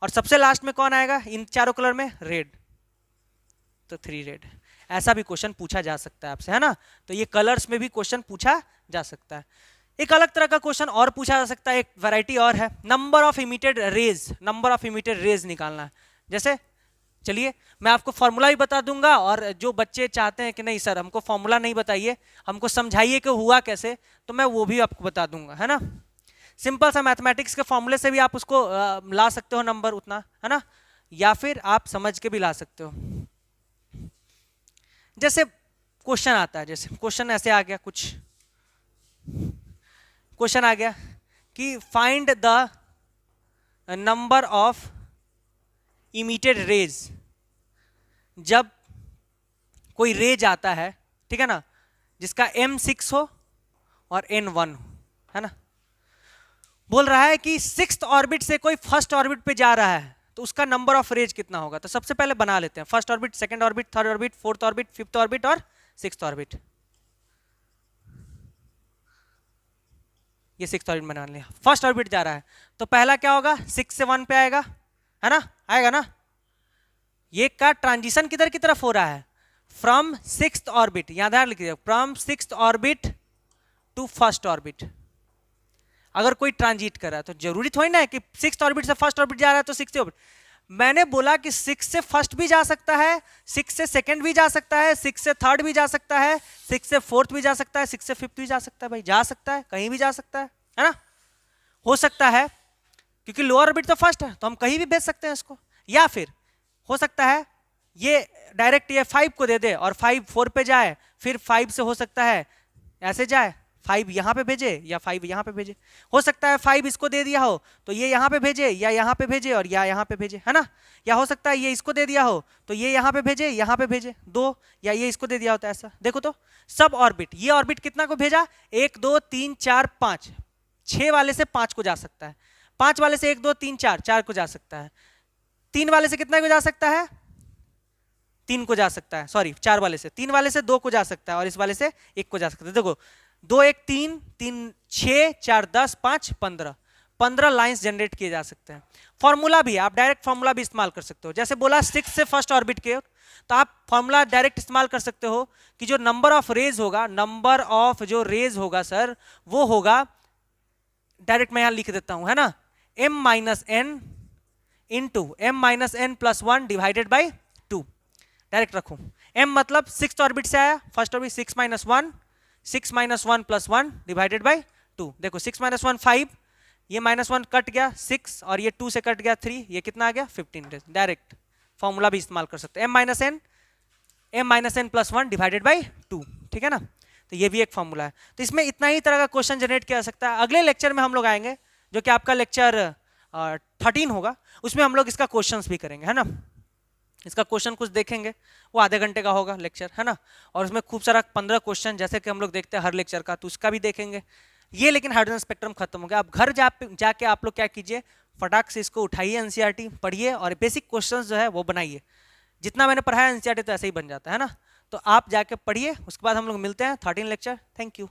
और सबसे लास्ट में कौन आएगा इन चारों कलर में, रेड, तो 3 रेड। ऐसा भी क्वेश्चन पूछा जा सकता है आपसे, है ना। तो ये कलर्स में भी क्वेश्चन पूछा जा सकता है। एक अलग तरह का क्वेश्चन और पूछा जा सकता है, एक वैरायटी और है, number of emitted rays, number of emitted rays निकालना है। जैसे चलिए मैं आपको फॉर्मूला भी बता दूंगा, और जो बच्चे चाहते हैं कि नहीं सर हमको फॉर्मूला नहीं बताइए, हमको समझाइए कि हुआ कैसे, तो मैं वो भी आपको बता दूंगा, है ना। सिंपल सा मैथमेटिक्स के फॉर्मूले से भी आप उसको ला सकते हो नंबर उतना, है ना, या फिर आप समझ के भी ला सकते हो। जैसे क्वेश्चन आता है, जैसे क्वेश्चन ऐसे आ गया, कुछ क्वेश्चन आ गया कि find the number of emitted rays, जब कोई रेज आता है, ठीक है ना, जिसका m 6 हो और n 1 हो, है ना। बोल रहा है कि 6th ऑर्बिट से कोई फर्स्ट ऑर्बिट पे जा रहा है, तो उसका नंबर ऑफ रेज कितना होगा। तो सबसे पहले बना लेते हैं, first orbit, second orbit, third orbit, fourth orbit, fifth orbit और 6th ऑर्बिट। ये 6th ऑर्बिट बना लिया, फर्स्ट ऑर्बिट जा रहा है, तो पहला क्या होगा, 6 से 1 पे आएगा, है ना, आएगा ना। ये का ट्रांजिशन किधर की तरफ हो रहा है, फ्रॉम 6th ऑर्बिट, यहां ध्यान लिखिए, from 6th orbit to first orbit. अगर कोई ट्रांजिट कर रहा है तो जरूरी थोड़ी ना है कि 6th ऑर्बिट से फर्स्ट ऑर्बिट जा रहा है तो 6th ऑर्बिट। मैंने बोला कि 6 से फर्स्ट भी जा सकता है, 6 से सेकंड भी जा सकता है, 6 से थर्ड भी जा सकता है, 6 से फोर्थ भी जा सकता है, 6 से फिफ्थ भी जा सकता है, भाई जा सकता है, कहीं भी जा सकता है ना, हो सकता है, क्योंकि लोअर ऑर्बिट तो फर्स्ट है तो हम कहीं भी भेज सकते हैं इसको। या फिर हो सकता है ये डायरेक्ट ये 5 को दे दे और 5 4 पे जाए, फिर 5 से हो सकता है ऐसे जाए, 5 यहाँ पे भेजे या 5 यहाँ पे भेजे। हो सकता है 5 इसको दे दिया हो तो ये यहाँ पे भेजे या यहाँ पे भेजे और या यहाँ पे भेजे, है ना। या हो सकता है ये इसको दे दिया हो तो ये यहाँ पे भेजे, यहाँ पे भेजे 2, या ये इसको दे दिया होता है ऐसा। देखो तो सब ऑर्बिट, ये ऑर्बिट कितना को भेजा, 1 2 3 4 5, 6 वाले से 5 को जा सकता है, 5 वाले से 1 2 3 4 4 को जा सकता है, 3 वाले से कितना को जा सकता है, 3 को जा सकता है, सॉरी 4 वाले से, 3 वाले से 2 को जा सकता है और इस वाले से 1 को जा सकता है। देखो 2 1 3 3 6 4 10 5 15 लाइंस जनरेट किए जा सकते हैं। फॉर्मूला भी आप डायरेक्ट फॉर्मूला भी इस्तेमाल कर सकते हो, जैसे बोला 6 से फर्स्ट ऑर्बिट के, तो आप फॉर्मूला डायरेक्ट इस्तेमाल कर सकते हो कि जो नंबर ऑफ रेज होगा, नंबर ऑफ जो रेज होगा सर वो होगा, डायरेक्ट मैं यहां लिख देता हूं, है ना, m minus n into m minus n plus 1 divided by 2। Direct रखूं, m मतलब 6th ऑर्बिट से आया, first orbit 6 minus 1, 6 minus 1 plus 1 divided by 2। देखो 6 माइनस 1 5, ये माइनस 1 कट गया 6 और ये 2 से कट गया 3, ये कितना आ गया 15। डायरेक्ट फॉर्मूला भी इस्तेमाल कर सकते हैं, m minus n plus 1 divided by 2, ठीक है ना। तो ये भी एक फॉर्मूला है। तो इसमें इतना ही तरह का क्वेश्चन जनरेट किया जा सकता है। अगले लेक्चर में हम लोग आएंगे जो कि आपका लेक्चर 13 होगा, उसमें हम लोग इसका क्वेश्चंस भी करेंगे, है ना। इसका क्वेश्चन कुछ देखेंगे, वो आधे घंटे का होगा लेक्चर, है ना, और उसमें खूब सारा 15 क्वेश्चन जैसे कि हम लोग देखते हैं हर लेक्चर का, तो उसका भी देखेंगे ये। लेकिन हाइड्रोजन स्पेक्ट्रम खत्म हो गया, अब घर जाके आप लोग क्या कीजिए, फटाक से इसको उठाइए, एनसीईआरटी पढ़िए और बेसिक क्वेश्चंस जो है वो बनाइए। जितना मैंने पढ़ाया एनसीईआरटी तो ऐसे ही बन जाता है ना। तो आप जाके पढ़िए, उसके बाद हम लोग मिलते हैं 13 लेक्चर। Thank you.